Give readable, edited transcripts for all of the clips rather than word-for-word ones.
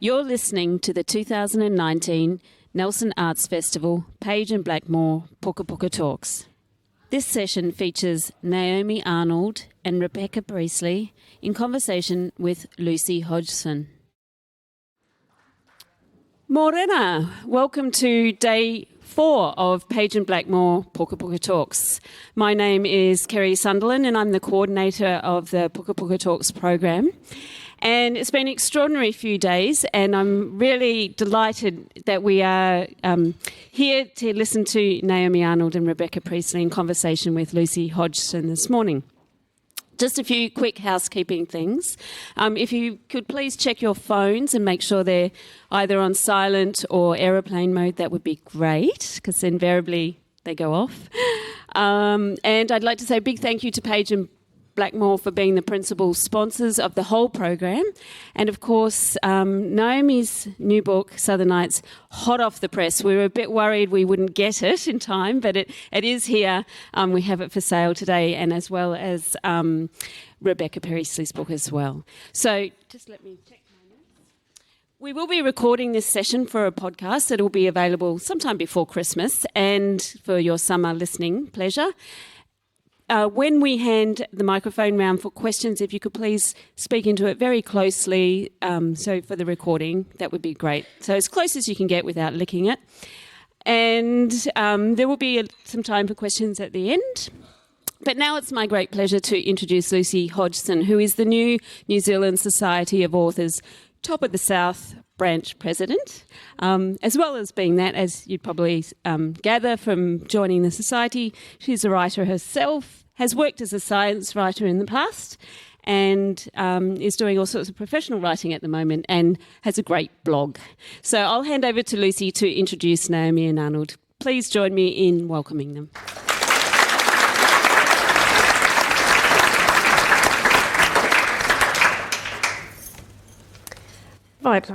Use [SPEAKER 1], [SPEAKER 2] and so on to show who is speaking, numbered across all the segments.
[SPEAKER 1] You're listening to the 2019 Nelson Arts Festival Page and Blackmore Pukapuka Talks. This session features Naomi Arnold and Rebecca Priestley in conversation with Lucy Hodgson. Morena, welcome to day 4 of Page and Blackmore Pukapuka Talks. My name is Kerry Sunderland and I'm the coordinator of the Pukapuka Talks program. And it's been an extraordinary few days, and I'm really delighted that we are here to listen to Naomi Arnold and Rebecca Priestley in conversation with Lucy Hodgson this morning. Just a few quick housekeeping things. If you could please check your phones and make sure they're either on silent or aeroplane mode, that would be great, because invariably they go off. And I'd like to say a big thank you to Page and Blackmore for being the principal sponsors of the whole program. And of course, Naomi's new book, Southern Nights, hot off the press. We were a bit worried we wouldn't get it in time, but it is here. We have it for sale today, and as well as Rebecca Priestley's book as well. So just let me check my notes. We will be recording this session for a podcast that will be available sometime before Christmas and for your summer listening pleasure. When we hand the microphone round for questions, if you could please speak into it very closely, so for the recording, that would be great. So as close as you can get without licking it. And there will be some time for questions at the end. But now it's my great pleasure to introduce Lucy Hodgson, who is the new New Zealand Society of Authors Top of the South branch president, as well as being that, as you'd probably gather from joining the society, she's a writer herself, has worked as a science writer in the past, and is doing all sorts of professional writing at the moment and has a great blog. So I'll hand over to Lucy to introduce Naomi and Arnold. Please join me in welcoming them.
[SPEAKER 2] Right,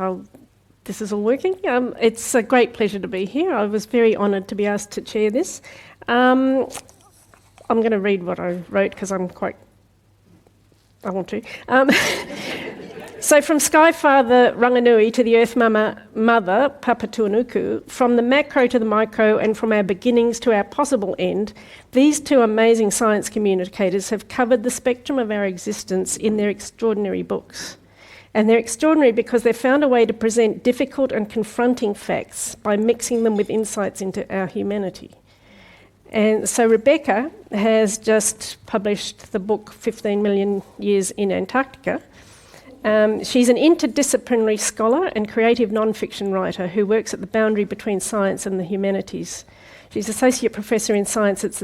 [SPEAKER 2] this is all working. It's a great pleasure to be here. I was very honoured to be asked to chair this. I'm going to read what I wrote because I want to. So from Sky Father Ranganui to the Earth Mother Papatuanuku, from the macro to the micro and from our beginnings to our possible end, these two amazing science communicators have covered the spectrum of our existence in their extraordinary books. And they're extraordinary because they've found a way to present difficult and confronting facts by mixing them with insights into our humanity. And so Rebecca has just published the book 15 Million Years in Antarctica. She's an interdisciplinary scholar and creative non-fiction writer who works at the boundary between science and the humanities. She's Associate Professor in Science at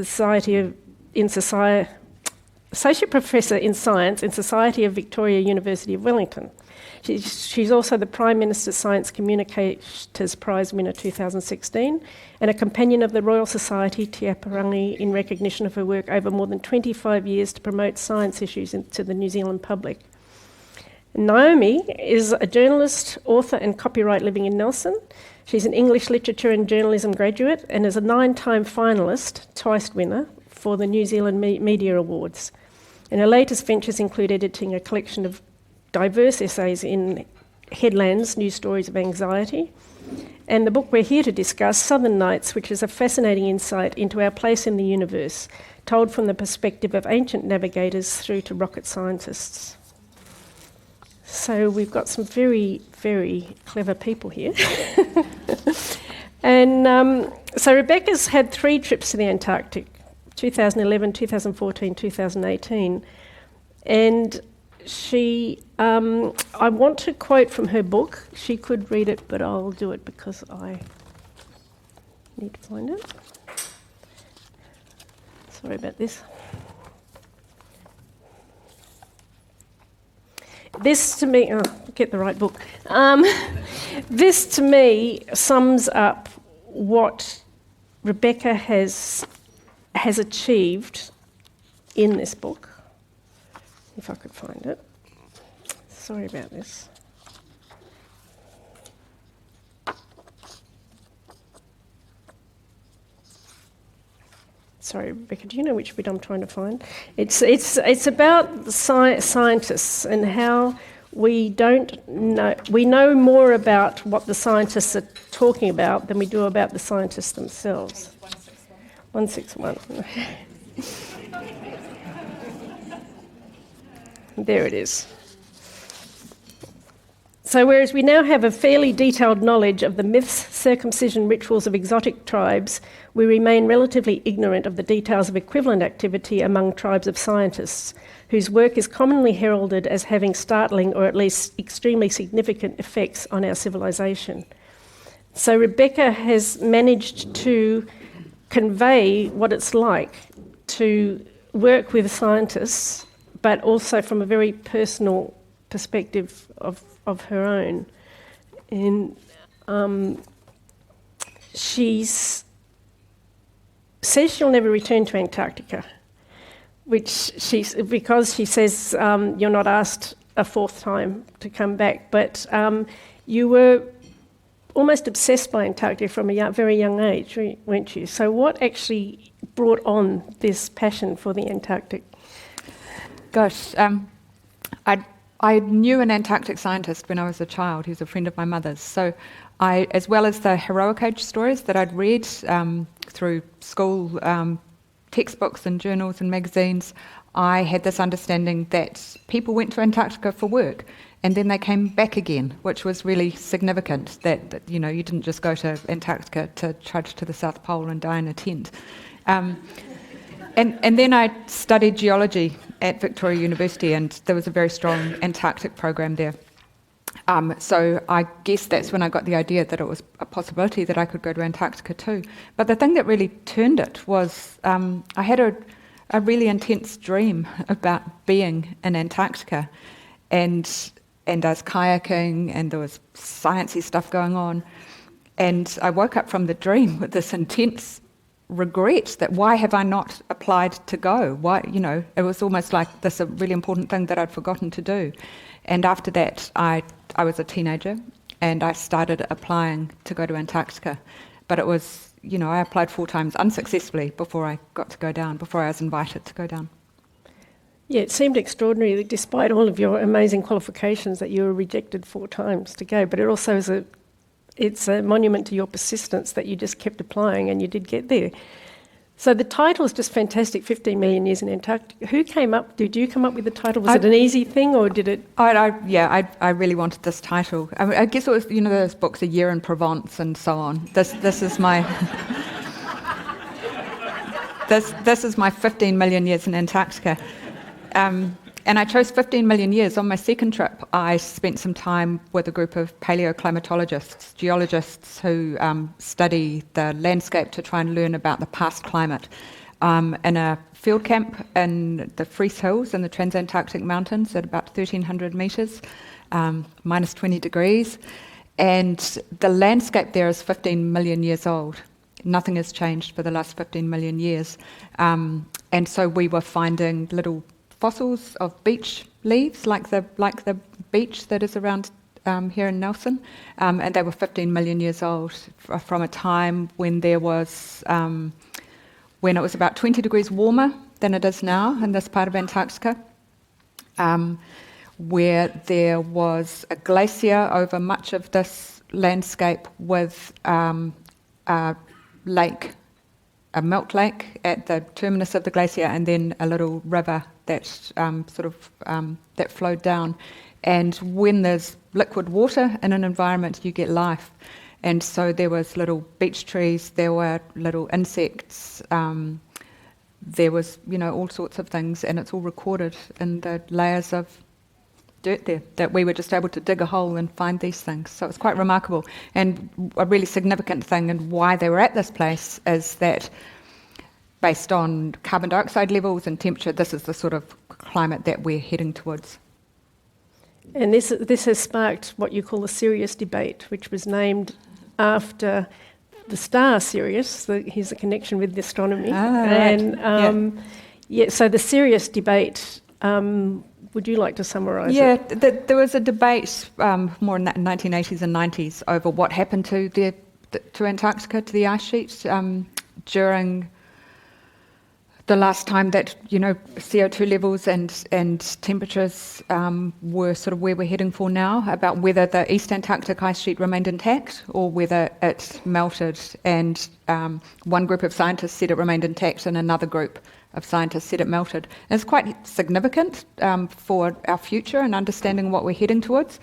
[SPEAKER 2] Associate Professor in Science in Society of Victoria, University of Wellington. She's also the Prime Minister's Science Communicators Prize winner 2016 and a companion of the Royal Society Te Aparangi in recognition of her work over more than 25 years to promote science issues to the New Zealand public. Naomi is a journalist, author and copyright living in Nelson. She's an English literature and journalism graduate and is a 9-time finalist, twice winner, for the New Zealand Media Awards. And her latest ventures include editing a collection of diverse essays in Headlands, News Stories of Anxiety, and the book we're here to discuss, Southern Nights, which is a fascinating insight into our place in the universe, told from the perspective of ancient navigators through to rocket scientists. So we've got some very, very clever people here. And so Rebecca's had 3 trips to the Antarctic, 2011, 2014, 2018. And she, I want to quote from her book. She could read it, but I'll do it because I need to find it. Sorry about this. This to me, get the right book. This to me sums up what Rebecca has achieved in this book, if I could find it. Sorry about this. Sorry, Rebecca, do you know which bit I'm trying to find? It's about scientists and how we don't know. We know more about what the scientists are talking about than we do about the scientists themselves. 161. There it is. So whereas we now have a fairly detailed knowledge of the myths, circumcision rituals of exotic tribes, we remain relatively ignorant of the details of equivalent activity among tribes of scientists, whose work is commonly heralded as having startling or at least extremely significant effects on our civilization. So Rebecca has managed to convey what it's like to work with scientists, but also from a very personal perspective of her own. And she says she'll never return to Antarctica, because she says you're not asked a fourth time to come back, but you were almost obsessed by Antarctica from a very young age, weren't you? So what actually brought on this passion for the Antarctic?
[SPEAKER 3] Gosh, I knew an Antarctic scientist when I was a child. He was a friend of my mother's. So I, as well as the heroic age stories that I'd read through school textbooks and journals and magazines, I had this understanding that people went to Antarctica for work and then they came back again, which was really significant, that you know, you didn't just go to Antarctica to trudge to the South Pole and die in a tent. And then I studied geology at Victoria University, and there was a very strong Antarctic program there. So I guess that's when I got the idea that it was a possibility that I could go to Antarctica too. But the thing that really turned it was I had a really intense dream about being in Antarctica, and I was kayaking, and there was sciencey stuff going on, and I woke up from the dream with this intense regret that why have I not applied to go? Why, you know, it was almost like this a really important thing that I'd forgotten to do. And after that, I was a teenager and I started applying to go to Antarctica. But it was, you know, I applied 4 times unsuccessfully before I got to go down, before I was invited to go down.
[SPEAKER 2] Yeah, it seemed extraordinary that despite all of your amazing qualifications that you were rejected 4 times to go, but it also is it's a monument to your persistence that you just kept applying and you did get there. So the title is just fantastic, 15 million years in Antarctica. Who came up, did you come up with the title? Was it an easy thing or did it?
[SPEAKER 3] I really wanted this title. I guess it was, you know, those books, A Year in Provence and so on. This is my... this is my 15 million years in Antarctica. And I chose 15 million years. On my second trip, I spent some time with a group of paleoclimatologists, geologists who study the landscape to try and learn about the past climate. In a field camp in the Fries Hills in the Transantarctic Mountains at about 1,300 metres, minus 20 degrees. And the landscape there is 15 million years old. Nothing has changed for the last 15 million years. And so we were finding little fossils of beech leaves, like the beech that is around here in Nelson, and they were 15 million years old from a time when there was when it was about 20 degrees warmer than it is now in this part of Antarctica, where there was a glacier over much of this landscape with a lake, a melt lake at the terminus of the glacier, and then a little river that that flowed down. And when there's liquid water in an environment, you get life. And so there was little beech trees, there were little insects, there was, you know, all sorts of things, and it's all recorded in the layers of dirt there, that we were just able to dig a hole and find these things. So it's quite remarkable. And a really significant thing and why they were at this place is that based on carbon dioxide levels and temperature, this is the sort of climate that we're heading towards.
[SPEAKER 2] And this has sparked what you call the Sirius debate, which was named after the star Sirius. Here's a connection with astronomy.
[SPEAKER 3] Right.
[SPEAKER 2] So the Sirius debate, would you like to summarise it?
[SPEAKER 3] Yeah, there was a debate more in the 1980s and 90s over what happened to Antarctica, to the ice sheet, during the last time that, CO2 levels and temperatures were sort of where we're heading for now, about whether the East Antarctic ice sheet remained intact or whether it melted. And one group of scientists said it remained intact and another group of scientists said it melted. And it's quite significant for our future and understanding what we're heading towards.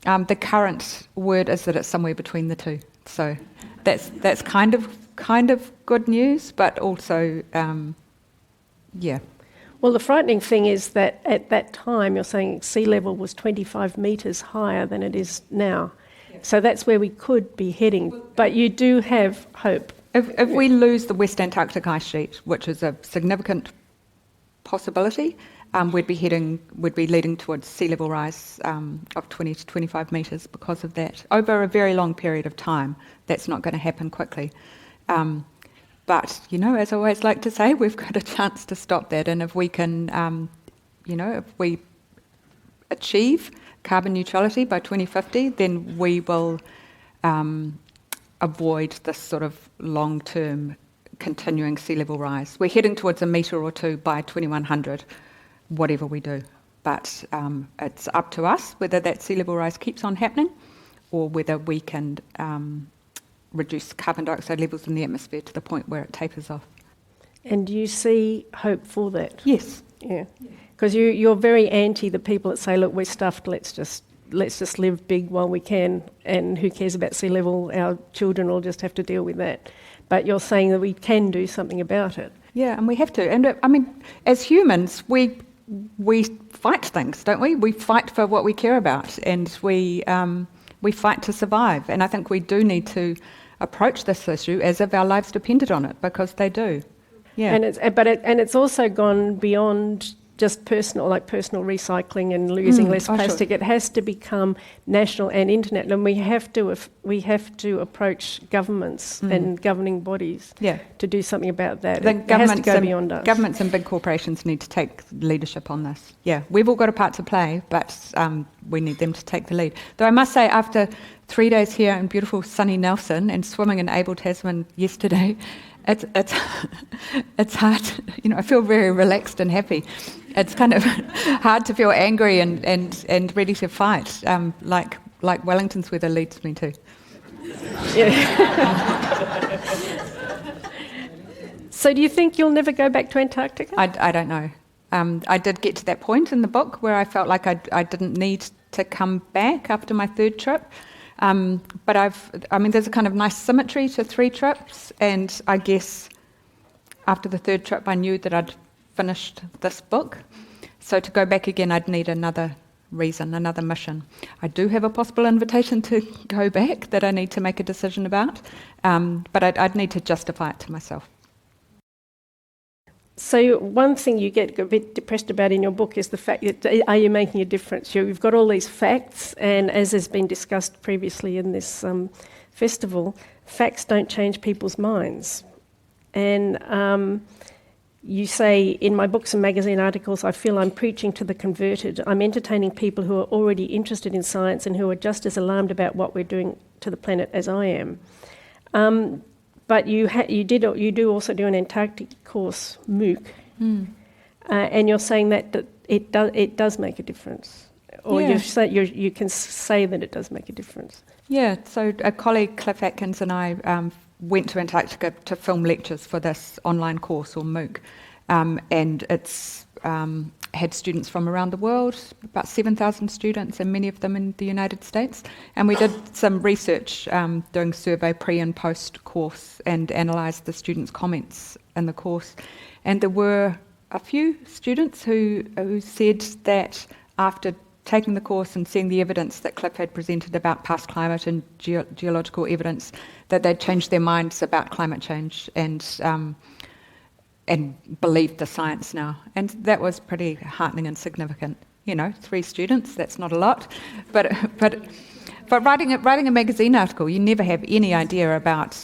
[SPEAKER 3] The current word is that it's somewhere between the two. So that's kind of good news, but also... yeah.
[SPEAKER 2] Well, the frightening thing is that at that time, you're saying sea level was 25 metres higher than it is now. Yeah. So that's where we could be heading. But you do have hope.
[SPEAKER 3] If we lose the West Antarctic ice sheet, which is a significant possibility, we'd be leading towards sea level rise of 20 to 25 metres because of that. Over a very long period of time, that's not going to happen quickly. But, as I always like to say, we've got a chance to stop that. And if we can, if we achieve carbon neutrality by 2050, then we will avoid this sort of long-term continuing sea level rise. We're heading towards 1 metre or 2 by 2100, whatever we do. But it's up to us whether that sea level rise keeps on happening or whether we can... reduce carbon dioxide levels in the atmosphere to the point where it tapers off.
[SPEAKER 2] And do you see hope for that?
[SPEAKER 3] Yes.
[SPEAKER 2] Yeah. Because you're very anti the people that say, look, we're stuffed, let's just live big while we can, and who cares about sea level? Our children will just have to deal with that. But you're saying that we can do something about it.
[SPEAKER 3] Yeah, and we have to. And as humans, we fight things, don't we? We fight for what we care about, and we fight to survive. And I think we do need to approach this issue as if our lives depended on it, because they do. Yeah.
[SPEAKER 2] And it's also gone beyond just personal recycling and using less plastic. Sure. It has to become national and internet, and we have to approach governments and governing bodies to do something about that. It has to go beyond us.
[SPEAKER 3] Governments and big corporations need to take leadership on this. Yeah, we've all got a part to play, but we need them to take the lead. Though I must say, after 3 days here in beautiful sunny Nelson and swimming in Abel Tasman yesterday, it's hard. I feel very relaxed and happy. It's kind of hard to feel angry and ready to fight, like Wellington's weather leads me to.
[SPEAKER 2] Yeah. So do you think you'll never go back to Antarctica?
[SPEAKER 3] I don't know. I did get to that point in the book where I felt like I didn't need to come back after my 3rd trip. But there's a kind of nice symmetry to 3 trips, and I guess after the 3rd trip I knew that I'd finished this book. So to go back again, I'd need another reason, another mission. I do have a possible invitation to go back that I need to make a decision about, but I'd need to justify it to myself.
[SPEAKER 2] So one thing you get a bit depressed about in your book is the fact that are you making a difference? You've got all these facts, and as has been discussed previously in this festival, facts don't change people's minds. And you say, in my books and magazine articles, I feel I'm preaching to the converted. I'm entertaining people who are already interested in science and who are just as alarmed about what we're doing to the planet as I am. But you do also do an Antarctic course, MOOC, and you're saying that it does make a difference, or you can say that it does make a difference.
[SPEAKER 3] Yeah. So a colleague, Cliff Atkins, and I went to Antarctica to film lectures for this online course, or MOOC, and it's had students from around the world, about 7,000 students, and many of them in the United States. And we did some research doing survey pre and post course and analysed the students' comments in the course. And there were a few students who said that after taking the course and seeing the evidence that Cliff had presented about past climate and geological evidence, that they'd changed their minds about climate change and believed the science now. And that was pretty heartening and significant. 3 students, that's not a lot. But writing a magazine article, you never have any idea about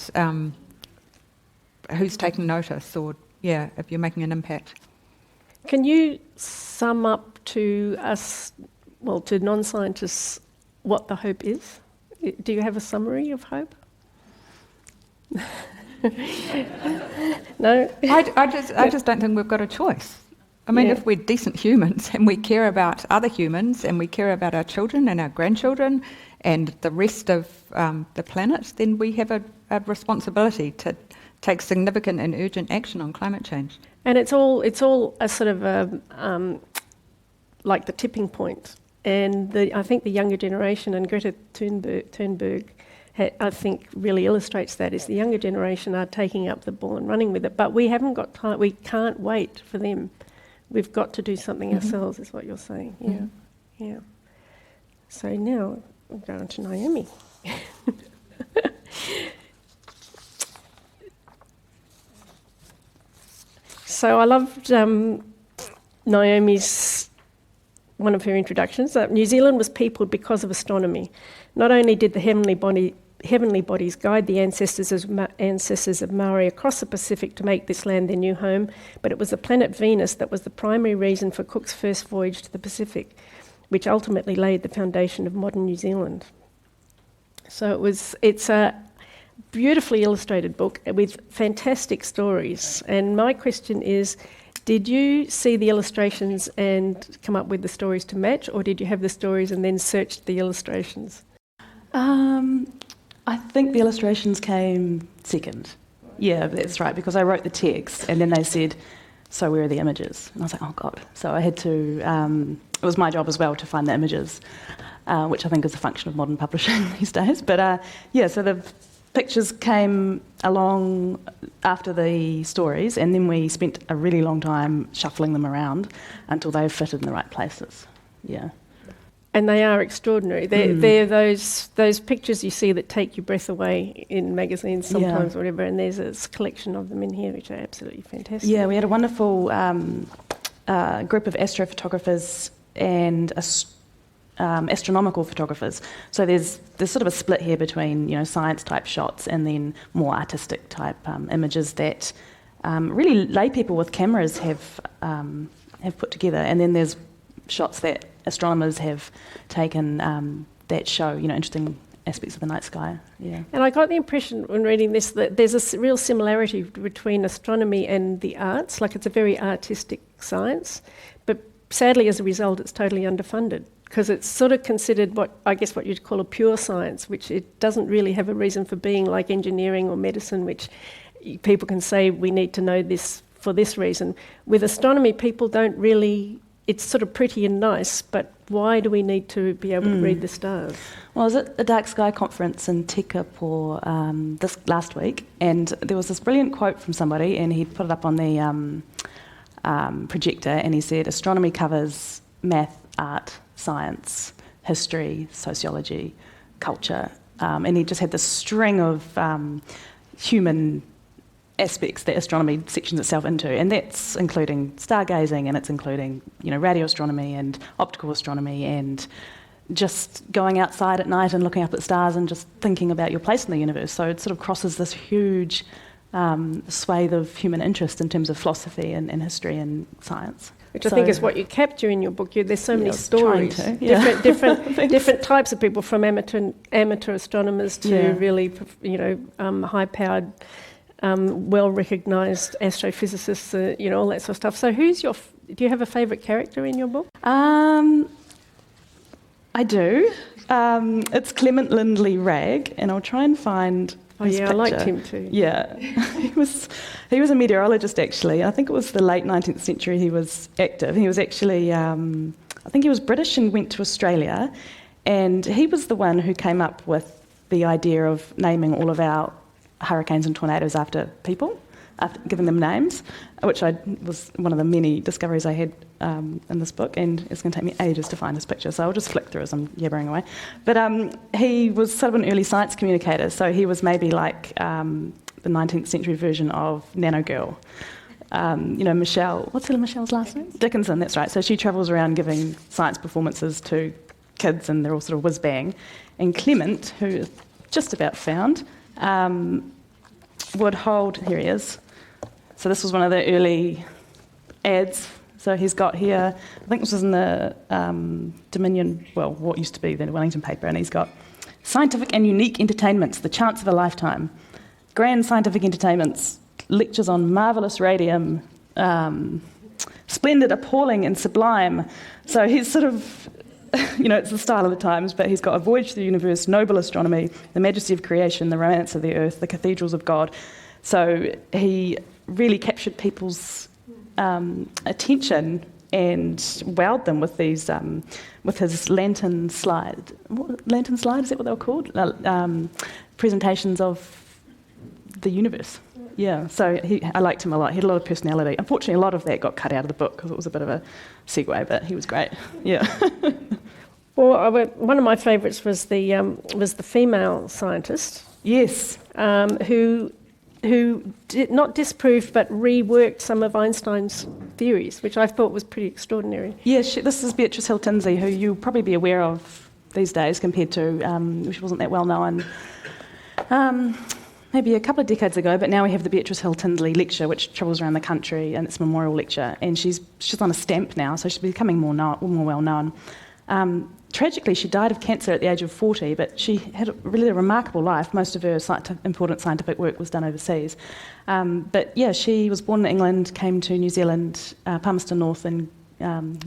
[SPEAKER 3] who's taking notice or, if you're making an impact.
[SPEAKER 2] Can you sum up to us, to non-scientists, what the hope is? Do you have a summary of hope? No?
[SPEAKER 3] I just don't think we've got a choice. I mean,
[SPEAKER 2] Yeah.
[SPEAKER 3] if we're decent humans and we care about other humans and we care about our children and our grandchildren and the rest of the planet, then we have a responsibility to take significant and urgent action on climate change.
[SPEAKER 2] And it's all a sort of like the tipping point. And I think the younger generation, and Greta Thunberg, I think really illustrates that, is the younger generation are taking up the ball and running with it. But we haven't got time. We can't wait for them. We've got to do something ourselves, is what you're saying. Yeah, yeah. So now we're going to Naomi. So I loved Naomi's, one of her introductions. New Zealand was peopled because of astronomy. Not only did the heavenly bodies guide the ancestors of Maori across the Pacific to make this land their new home, but it was the planet Venus that was the primary reason for Cook's first voyage to the Pacific, which ultimately laid the foundation of modern New Zealand. So it's a beautifully illustrated book with fantastic stories. And my question is, did you see the illustrations and come up with the stories to match, or did you have the stories and then search the illustrations?
[SPEAKER 4] I think the illustrations came second. Yeah, that's right, because I wrote the text and then they said, so where are the images? And I was like, oh God. So I had to, it was my job as well to find the images, which I think is a function of modern publishing these days. But so the pictures came along after the stories, and then we spent a really long time shuffling them around until they fitted in the right places. Yeah.
[SPEAKER 2] And they are extraordinary. They're those pictures you see that take your breath away in magazines sometimes, or whatever, and there's a collection of them in here which are absolutely fantastic.
[SPEAKER 4] Yeah, we had a wonderful group of astrophotographers and astronomical photographers. So there's sort of a split here between science type shots and then more artistic type images that really lay people with cameras have put together, and then there's shots that astronomers have taken that show interesting aspects of the night sky. Yeah.
[SPEAKER 2] And I got the impression when reading this that there's a real similarity between astronomy and the arts. Like, it's a very artistic science, but sadly as a result it's totally underfunded, because it's sort of considered what you'd call a pure science, which it doesn't really have a reason for being, like engineering or medicine, which people can say we need to know this for this reason. With astronomy, people don't really. It's sort of pretty and nice, but why do we need to be able to read the stars?
[SPEAKER 4] Well, I was at the Dark Sky conference in Pukapuka this last week, and there was this brilliant quote from somebody, and he put it up on the projector, and he said, astronomy covers math, art, science, history, sociology, culture, and he just had this string of human aspects that astronomy sections itself into, and that's including stargazing, and it's including radio astronomy and optical astronomy, and just going outside at night and looking up at stars and just thinking about your place in the universe. So it sort of crosses this huge swathe of human interest in terms of philosophy and history and science.
[SPEAKER 2] Which I think is what you capture in your book. There's so many stories,
[SPEAKER 4] different
[SPEAKER 2] different types of people, from amateur astronomers to really high-powered, well-recognised astrophysicists, all that sort of stuff. So do you have a favourite character in your book?
[SPEAKER 4] I do. It's Clement Lindley Ragg, and I'll try and find his picture.
[SPEAKER 2] I liked him too.
[SPEAKER 4] Yeah. he was a meteorologist, actually. I think it was the late 19th century he was active. He was actually, I think he was British and went to Australia, and he was the one who came up with the idea of naming all of our hurricanes and tornadoes after people, after giving them names, which was one of the many discoveries I had in this book, and it's going to take me ages to find his picture, so I'll just flick through as I'm yabbering away. But he was sort of an early science communicator, so he was maybe like the 19th century version of Nano Girl. Michelle, what's Michelle's last name? Dickinson, that's right. So she travels around giving science performances to kids, and they're all sort of whiz-bang. And Clement, who is just about found, would hold, here he is. So this was one of the early ads. So he's got here, I think this was in the Dominion, what used to be the Wellington paper, and he's got scientific and unique entertainments, the chance of a lifetime. grand scientific entertainments, lectures on marvellous radium, splendid, appalling and sublime. So he's sort of, it's the style of the times, but he's got A Voyage to the Universe, Noble Astronomy, The Majesty of Creation, The Romance of the Earth, The Cathedrals of God. So he really captured people's attention and wowed them with these, with his lantern slide. Lantern slide, is that what they were called? Presentations of the universe. Yeah, so I liked him a lot. He had a lot of personality. Unfortunately, a lot of that got cut out of the book because it was a bit of a segue, but he was great. Yeah.
[SPEAKER 2] Well, one of my favourites was the female scientist.
[SPEAKER 4] Yes.
[SPEAKER 2] Who did not disproved but reworked some of Einstein's theories, which I thought was pretty extraordinary.
[SPEAKER 4] Yeah, this is Beatrice Hill-Tinsley, who you'll probably be aware of these days compared to, she wasn't that well known. Maybe a couple of decades ago, but now we have the Beatrice Hill-Tinsley lecture, which travels around the country, and it's a memorial lecture, and she's on a stamp now, so she's becoming more well known. Tragically, she died of cancer at the age of 40, but she had a really remarkable life. Most of her important scientific work was done overseas. But yeah, she was born in England, came to New Zealand, Palmerston North, and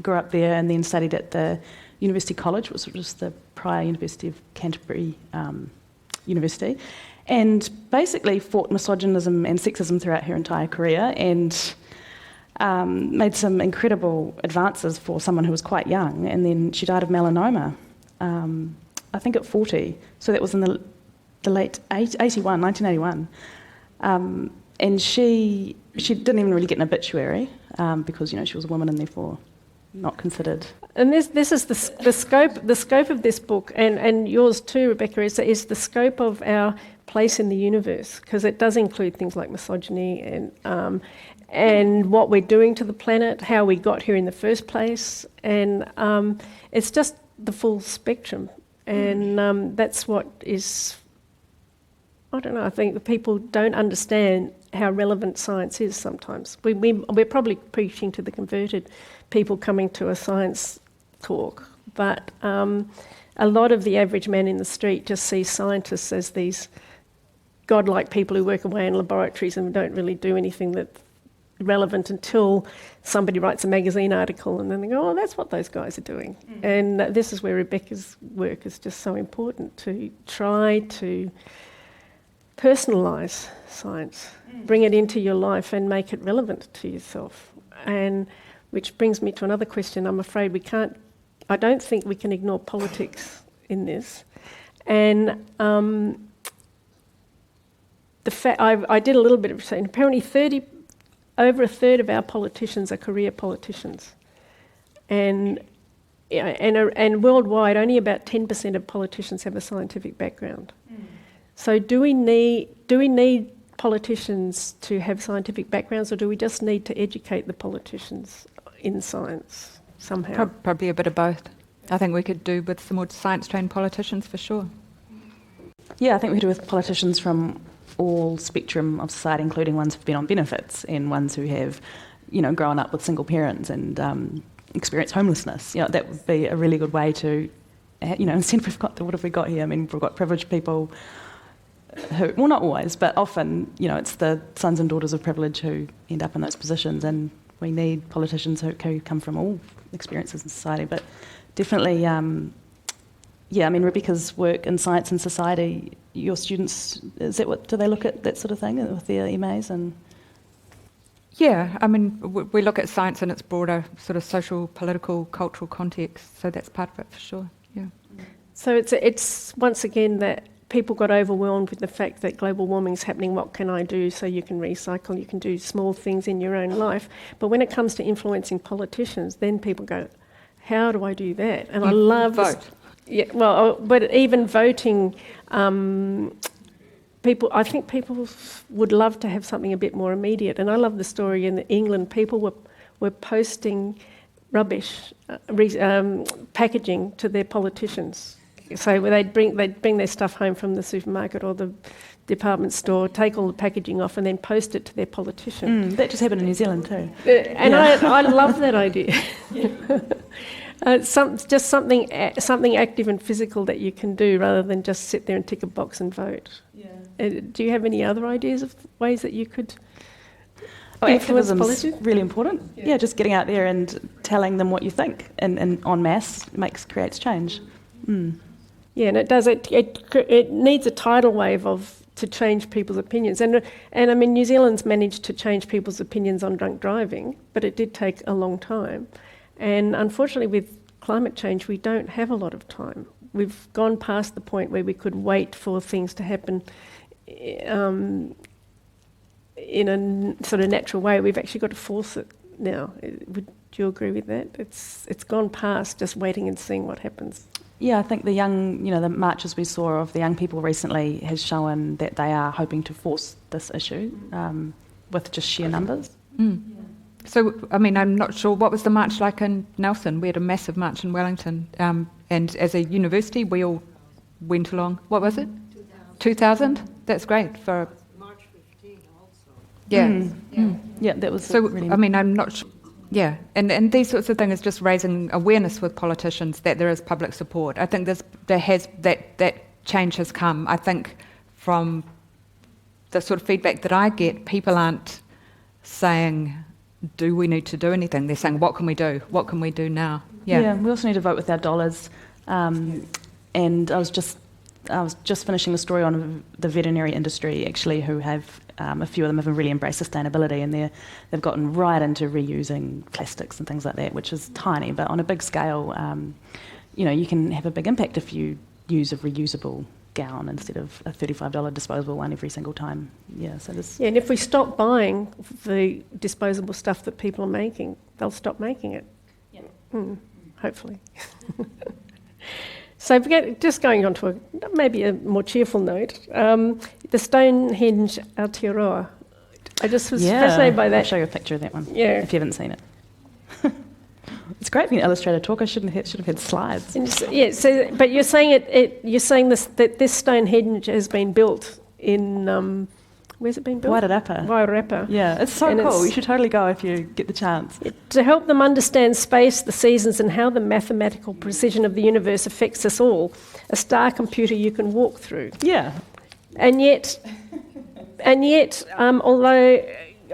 [SPEAKER 4] grew up there, and then studied at the University College, which was the prior University of Canterbury University, and basically fought misogynism and sexism throughout her entire career, and made some incredible advances for someone who was quite young. And then she died of melanoma, I think at 40. So that was in the late 1981. And she didn't even really get an obituary because she was a woman and therefore not considered.
[SPEAKER 2] And this is the scope of this book, and yours too, Rebecca, is the scope of our place in the universe, because it does include things like misogyny and what we're doing to the planet, how we got here in the first place, and it's just the full spectrum. And that's what is, I don't know, I think the people don't understand how relevant science is sometimes. We're probably preaching to the converted people coming to a science talk, but a lot of the average man in the street just sees scientists as these godlike people who work away in laboratories and don't really do anything that's relevant until somebody writes a magazine article, and then they go, oh, that's what those guys are doing. And this is where Rebecca's work is just so important, to try to personalise science, bring it into your life and make it relevant to yourself. And which brings me to another question. I'm afraid I don't think we can ignore politics in this. And I did a little bit of research. Apparently over a third of our politicians are career politicians. And worldwide, only about 10% of politicians have a scientific background. So do we need politicians to have scientific backgrounds, or do we just need to educate the politicians in science somehow?
[SPEAKER 3] Probably a bit of both. I think we could do with some more science-trained politicians for sure.
[SPEAKER 4] Yeah, I think we could do with politicians from all spectrum of society, including ones who've been on benefits and ones who have, grown up with single parents and experienced homelessness. That would be a really good way to, instead what have we got here? I mean, we've got privileged people who, well, not always, but often, it's the sons and daughters of privilege who end up in those positions, and we need politicians who come from all experiences in society. But definitely, Rebecca's work in science and society, your students, do they look at that sort of thing with their MAs? And
[SPEAKER 3] yeah, we look at science in its broader sort of social, political, cultural context, so that's part of it for sure, yeah.
[SPEAKER 2] So it's once again that people got overwhelmed with the fact that global warming is happening. What can I do? So you can recycle, you can do small things in your own life. But when it comes to influencing politicians, then people go, how do I do that? And I love
[SPEAKER 3] vote.
[SPEAKER 2] Yeah, well, but even voting, I think people would love to have something a bit more immediate. And I love the story in England. People were posting rubbish, packaging to their politicians. So they'd bring their stuff home from the supermarket or the department store, take all the packaging off, and then post it to their politician.
[SPEAKER 4] That just happened in New Zealand too.
[SPEAKER 2] And I love that idea. Just something active and physical that you can do rather than just sit there and tick a box and vote. Yeah. Do you have any other ideas of ways that you could influence
[SPEAKER 4] activism is really important. Yeah, just getting out there and telling them what you think and en masse creates change. Mm.
[SPEAKER 2] Yeah, and it does. It needs a tidal wave to change people's opinions. And I mean, New Zealand's managed to change people's opinions on drunk driving, but it did take a long time. And unfortunately, with climate change, we don't have a lot of time. We've gone past the point where we could wait for things to happen in a sort of natural way. We've actually got to force it now. Would you agree with that? It's gone past just waiting and seeing what happens.
[SPEAKER 4] Yeah, I think the marches we saw of the young people recently has shown that they are hoping to force this issue with just sheer numbers.
[SPEAKER 3] Mm. So, I mean, I'm not sure, what was the march like in Nelson? We had a massive march in Wellington, and as a university, we all went along. What was it? 2000? That's great for...
[SPEAKER 5] March 15 also.
[SPEAKER 3] Yeah.
[SPEAKER 4] Mm. Mm. Yeah, that was
[SPEAKER 3] so,
[SPEAKER 4] really...
[SPEAKER 3] I mean, I'm not sure... Yeah, and these sorts of things is just raising awareness with politicians that there is public support. I think that change has come. I think from the sort of feedback that I get, people aren't saying, do we need to do anything? They're saying, what can we do? What can we do now?
[SPEAKER 4] Yeah, we also need to vote with our dollars. And I was just finishing a story on the veterinary industry, actually, who have... a few of them have really embraced sustainability, and they've gotten right into reusing plastics and things like that, which is tiny, but on a big scale, you can have a big impact if you use a reusable gown instead of a $35 disposable one every single time. Yeah, so this. Yeah,
[SPEAKER 2] and if we stop buying the disposable stuff that people are making, they'll stop making it. Yeah. Hopefully. So just going on to maybe a more cheerful note, the Stonehenge Aotearoa. I just was fascinated by that.
[SPEAKER 4] I'll show you a picture of that one, if you haven't seen it. It's great being an illustrator talk. I should have had slides.
[SPEAKER 2] But you're saying that this Stonehenge has been built in... where's it been built? Wairarapa.
[SPEAKER 4] Yeah, it's so cool. You should totally go if you get the chance.
[SPEAKER 2] To help them understand space, the seasons, and how the mathematical precision of the universe affects us all, a star computer you can walk through.
[SPEAKER 4] Yeah.
[SPEAKER 2] And yet, although,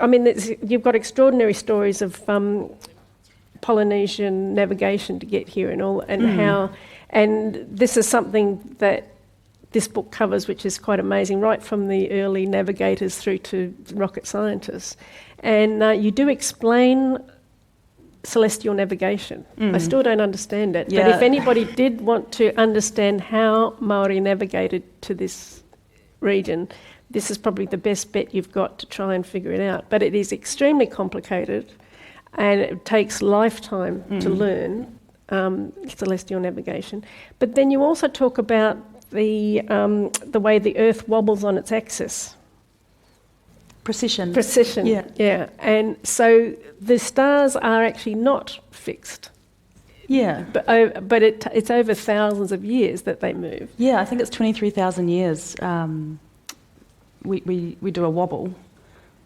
[SPEAKER 2] I mean, you've got extraordinary stories of Polynesian navigation to get here and this is something that this book covers, which is quite amazing, right from the early navigators through to rocket scientists. And you do explain celestial navigation. I still don't understand it.
[SPEAKER 4] Yeah.
[SPEAKER 2] But if anybody did want to understand how Māori navigated to this region, this is probably the best bet you've got to try and figure it out. But it is extremely complicated, and it takes lifetime to learn celestial navigation. But then you also talk about the way the Earth wobbles on its axis.
[SPEAKER 4] Precision.
[SPEAKER 2] Yeah. And so the stars are actually not fixed.
[SPEAKER 4] Yeah.
[SPEAKER 2] But it's over thousands of years that they move.
[SPEAKER 4] Yeah, I think it's 23,000 years. We do a wobble.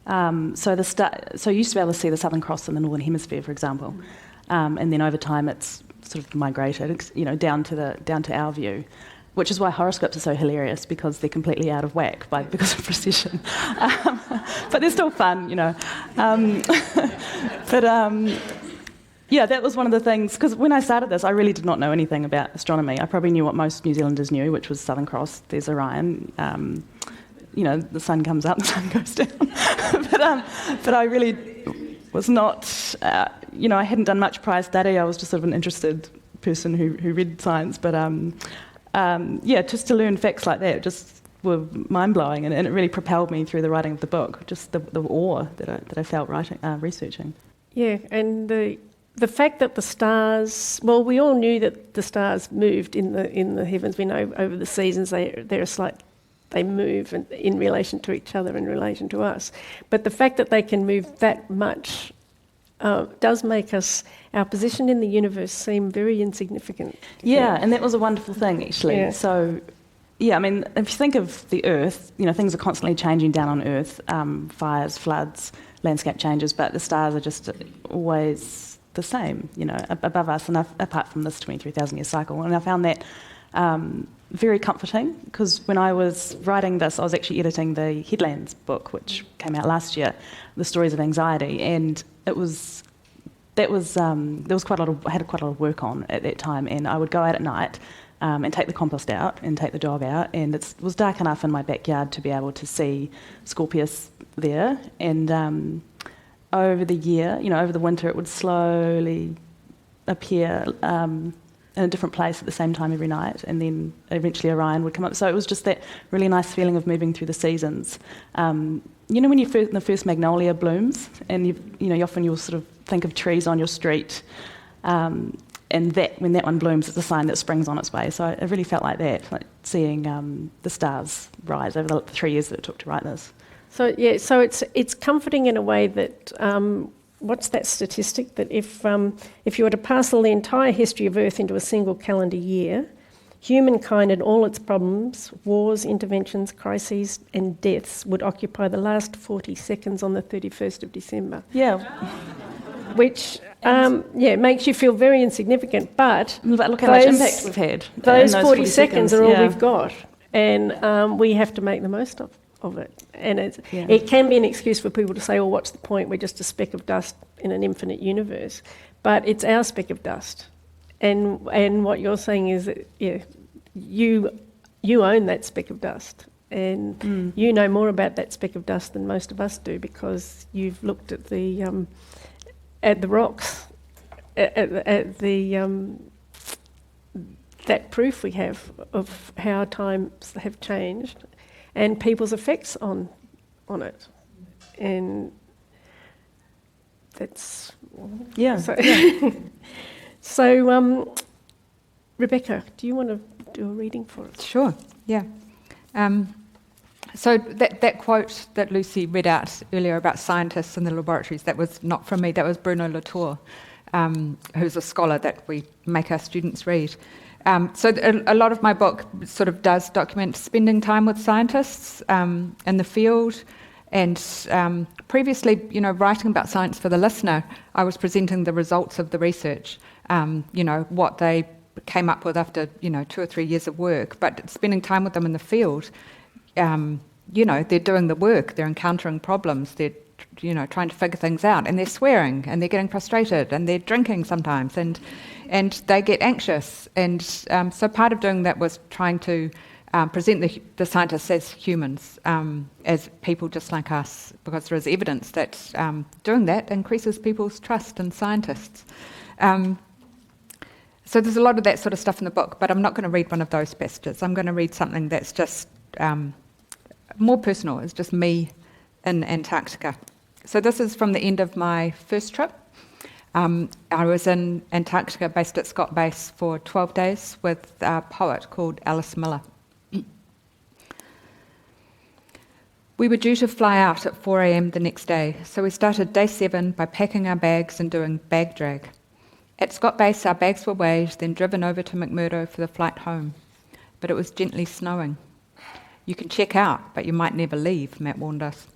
[SPEAKER 4] So you used to be able to see the Southern Cross in the Northern Hemisphere, for example, and then over time it's sort of migrated, down to our view. Which is why horoscopes are so hilarious, because they're completely out of whack because of precision. But they're still fun, that was one of the things, because when I started this, I really did not know anything about astronomy. I probably knew what most New Zealanders knew, which was Southern Cross, there's Orion. The sun comes up, the sun goes down. But I really was not, I hadn't done much prior study. I was just sort of an interested person who read science, but... just to learn facts like that just were mind-blowing, and it really propelled me through the writing of the book, just the awe that I felt researching. Yeah,
[SPEAKER 2] and the fact that the stars... Well, we all knew that the stars moved in the heavens. We know over the seasons they move in relation to each other, in relation to us. But the fact that they can move that much does make our position in the universe seem very insignificant.
[SPEAKER 4] Yeah, and that was a wonderful thing, actually. Yeah. So, I mean, if you think of the Earth, things are constantly changing down on Earth, fires, floods, landscape changes, but the stars are just always the same, above us, and apart from this 23,000 year cycle. And I found that very comforting, because when I was writing this, I was actually editing the Headlands book, which came out last year, The Stories of Anxiety, and there was quite a lot of, I had quite a lot of work on at that time, and I would go out at night and take the compost out and take the dog out, and it was dark enough in my backyard to be able to see Scorpius there, and over the year, over the winter, it would slowly appear in a different place at the same time every night, and then eventually Orion would come up. So it was just that really nice feeling of moving through the seasons. When the first magnolia blooms, and you'll sort of think of trees on your street, and when that one blooms, it's a sign that spring's on its way. So it really felt like that, like seeing the stars rise over the 3 years that it took to write this.
[SPEAKER 2] So it's comforting in a way that what's that statistic that if you were to parcel the entire history of Earth into a single calendar year, humankind and all its problems, wars, interventions, crises, and deaths would occupy the last 40 seconds on the 31st of December.
[SPEAKER 4] Yeah.
[SPEAKER 2] Which makes you feel very insignificant, but
[SPEAKER 4] look how much impact we've had.
[SPEAKER 2] Those 40 seconds are all we've got, and we have to make the most of it. And it can be an excuse for people to say, well, what's the point? We're just a speck of dust in an infinite universe. But it's our speck of dust. And what you're saying is that, you own that speck of dust. And you know more about that speck of dust than most of us do, because you've looked at the rocks, at the that proof we have of how times have changed and people's effects on it. And that's...
[SPEAKER 4] Yeah.
[SPEAKER 2] So, Rebecca, do you want to do a reading for us?
[SPEAKER 3] Sure, yeah. So that quote that Lucy read out earlier about scientists in the laboratories, that was not from me, that was Bruno Latour, who's a scholar that we make our students read. So a lot of my book sort of does document spending time with scientists in the field, and previously, writing about science for the listener, I was presenting the results of the research, what they came up with after 2 or 3 years of work. But spending time with them in the field, they're doing the work, they're encountering problems, they're trying to figure things out, and they're swearing, and they're getting frustrated, and they're drinking sometimes, and they get anxious. And so part of doing that was trying to present the scientists as humans, as people just like us, because there is evidence that doing that increases people's trust in scientists. So there's a lot of that sort of stuff in the book, but I'm not going to read one of those passages. I'm going to read something that's just more personal. It's just me in Antarctica. So this is from the end of my first trip. I was in Antarctica, based at Scott Base, for 12 days with a poet called Alice Miller. We were due to fly out at 4 a.m. the next day, so we started day 7 by packing our bags and doing bag drag. At Scott Base, our bags were weighed, then driven over to McMurdo for the flight home. But it was gently snowing. You can check out, but you might never leave, Matt warned us.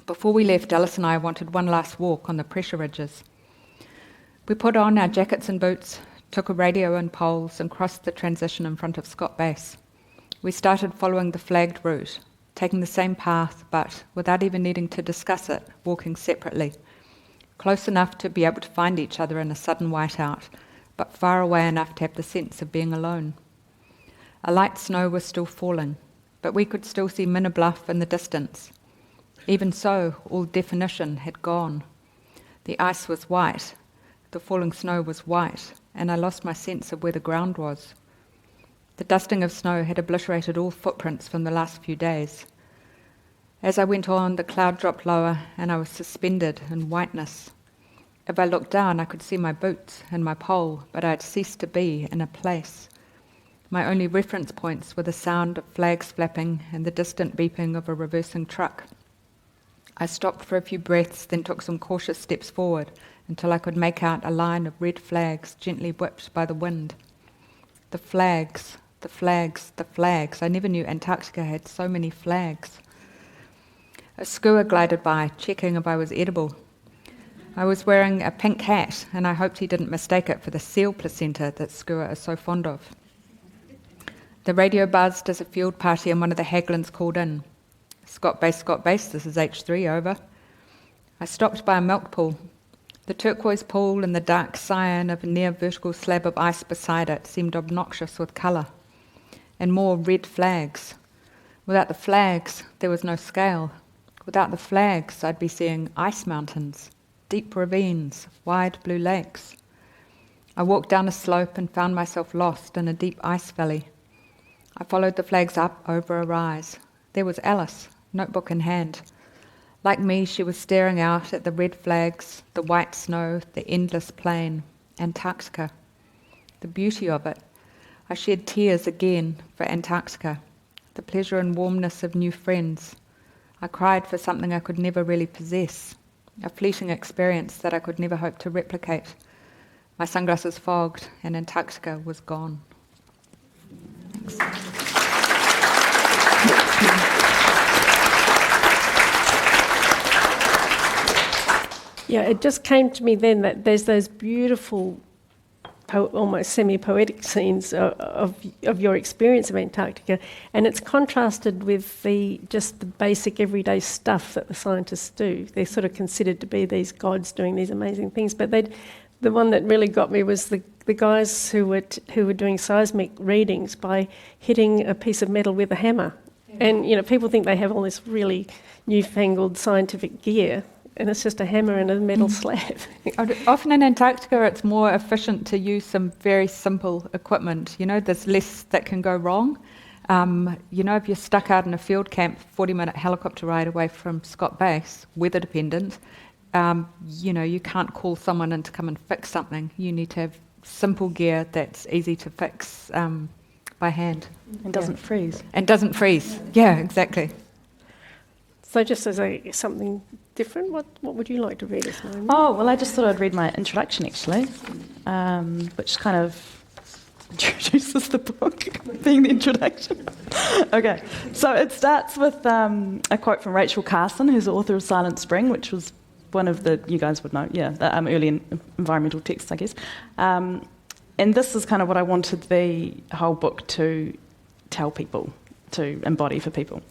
[SPEAKER 3] Before we left, Alice and I wanted one last walk on the pressure ridges. We put on our jackets and boots, took a radio and poles, and crossed the transition in front of Scott Base. We started following the flagged route, taking the same path, but without even needing to discuss it, walking separately. Close enough to be able to find each other in a sudden whiteout, but far away enough to have the sense of being alone. A light snow was still falling, but we could still see Minna Bluff in the distance. Even so, all definition had gone. The ice was white, the falling snow was white, and I lost my sense of where the ground was. The dusting of snow had obliterated all footprints from the last few days. As I went on, the cloud dropped lower, and I was suspended in whiteness. If I looked down, I could see my boots and my pole, but I had ceased to be in a place. My only reference points were the sound of flags flapping and the distant beeping of a reversing truck. I stopped for a few breaths, then took some cautious steps forward until I could make out a line of red flags gently whipped by the wind. The flags, the flags, the flags. I never knew Antarctica had so many flags. A skua glided by, checking if I was edible. I was wearing a pink hat, and I hoped he didn't mistake it for the seal placenta that Skua is so fond of. The radio buzzed as a field party and one of the Haglins called in. Scott base, this is H3, over. I stopped by a milk pool. The turquoise pool and the dark cyan of a near-vertical slab of ice beside it seemed obnoxious with colour. And more red flags. Without the flags, there was no scale. Without the flags, I'd be seeing ice mountains, deep ravines, wide blue lakes. I walked down a slope and found myself lost in a deep ice valley. I followed the flags up over a rise. There was Alice, notebook in hand. Like me, she was staring out at the red flags, the white snow, the endless plain, Antarctica. The beauty of it. I shed tears again for Antarctica, the pleasure and warmness of new friends. I cried for something I could never really possess, a fleeting experience that I could never hope to replicate. My sunglasses fogged, and Antarctica was gone. Thanks.
[SPEAKER 2] Yeah, it just came to me then that there's those beautiful, almost semi-poetic scenes of your experience of Antarctica, and it's contrasted with just the basic everyday stuff that the scientists do. They're sort of considered to be these gods doing these amazing things, but the one that really got me was the guys who were doing seismic readings by hitting a piece of metal with a hammer. Yeah. And people think they have all this really newfangled scientific gear, and it's just a hammer and a metal slab.
[SPEAKER 3] Often in Antarctica, it's more efficient to use some very simple equipment. There's less that can go wrong. If you're stuck out in a field camp, 40-minute helicopter ride away from Scott Base, weather dependent, you can't call someone in to come and fix something. You need to have simple gear that's easy to fix by hand.
[SPEAKER 4] And doesn't freeze.
[SPEAKER 3] And doesn't freeze. Yeah, exactly.
[SPEAKER 2] So just as something different, what would you like to read us, Naomi?
[SPEAKER 4] Oh, well, I just thought I'd read my introduction, actually, which kind of introduces the book, being the introduction. Okay, so it starts with a quote from Rachel Carson, who's the author of Silent Spring, which was one of you guys would know, the early environmental texts, I guess. And this is kind of what I wanted the whole book to tell people, to embody for people.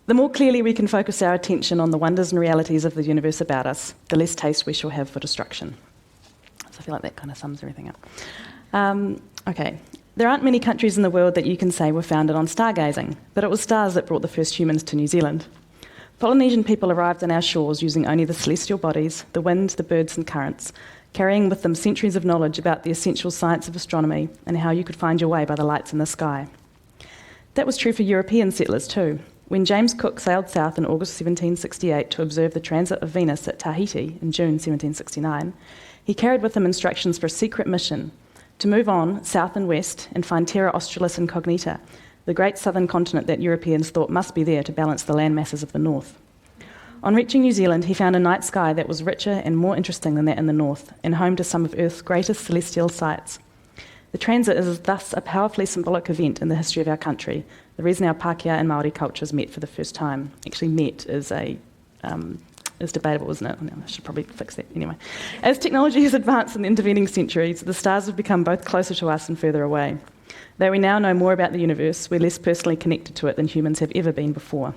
[SPEAKER 4] The more clearly we can focus our attention on the wonders and realities of the universe about us, the less taste we shall have for destruction. So I feel like that kind of sums everything up. Okay. There aren't many countries in the world that you can say were founded on stargazing, but it was stars that brought the first humans to New Zealand. Polynesian people arrived on our shores using only the celestial bodies, the wind, the birds and currents, carrying with them centuries of knowledge about the essential science of astronomy and how you could find your way by the lights in the sky. That was true for European settlers too. When James Cook sailed south in August 1768 to observe the transit of Venus at Tahiti in June 1769, he carried with him instructions for a secret mission to move on south and west and find Terra Australis Incognita, the great southern continent that Europeans thought must be there to balance the land masses of the north. On reaching New Zealand, he found a night sky that was richer and more interesting than that in the north, and home to some of Earth's greatest celestial sights. The transit is thus a powerfully symbolic event in the history of our country, the reason our Pākehā and Māori cultures met for the first time. Actually, met is debatable, isn't it? I should probably fix that anyway. As technology has advanced in the intervening centuries, the stars have become both closer to us and further away. Though we now know more about the universe, we're less personally connected to it than humans have ever been before.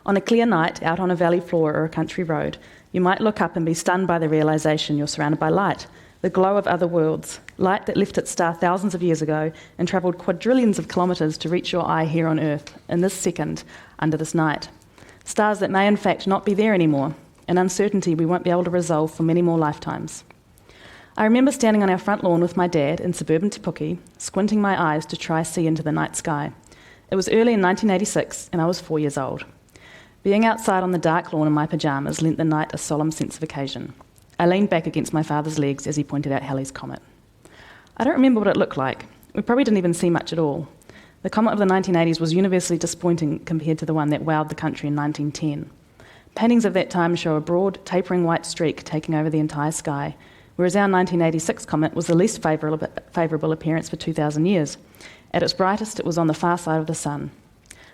[SPEAKER 4] On a clear night, out on a valley floor or a country road, you might look up and be stunned by the realisation you're surrounded by light, the glow of other worlds, light that left its star thousands of years ago and travelled quadrillions of kilometres to reach your eye here on Earth, in this second, under this night. Stars that may in fact not be there anymore, an uncertainty we won't be able to resolve for many more lifetimes. I remember standing on our front lawn with my dad in suburban Te Puke, squinting my eyes to try see into the night sky. It was early in 1986 and I was 4 years old. Being outside on the dark lawn in my pyjamas lent the night a solemn sense of occasion. I leaned back against my father's legs as he pointed out Halley's Comet. I don't remember what it looked like. We probably didn't even see much at all. The comet of the 1980s was universally disappointing compared to the one that wowed the country in 1910. Paintings of that time show a broad, tapering white streak taking over the entire sky, whereas our 1986 comet was the least favourable appearance for 2,000 years. At its brightest, it was on the far side of the sun.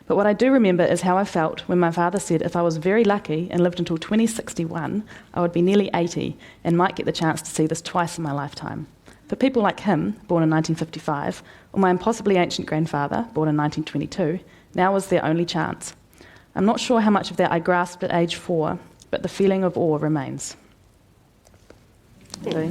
[SPEAKER 4] But what I do remember is how I felt when my father said if I was very lucky and lived until 2061, I would be nearly 80 and might get the chance to see this twice in my lifetime. For people like him, born in 1955, or my impossibly ancient grandfather, born in 1922, now was their only chance. I'm not sure how much of that I grasped at age 4, but the feeling of awe remains. Okay.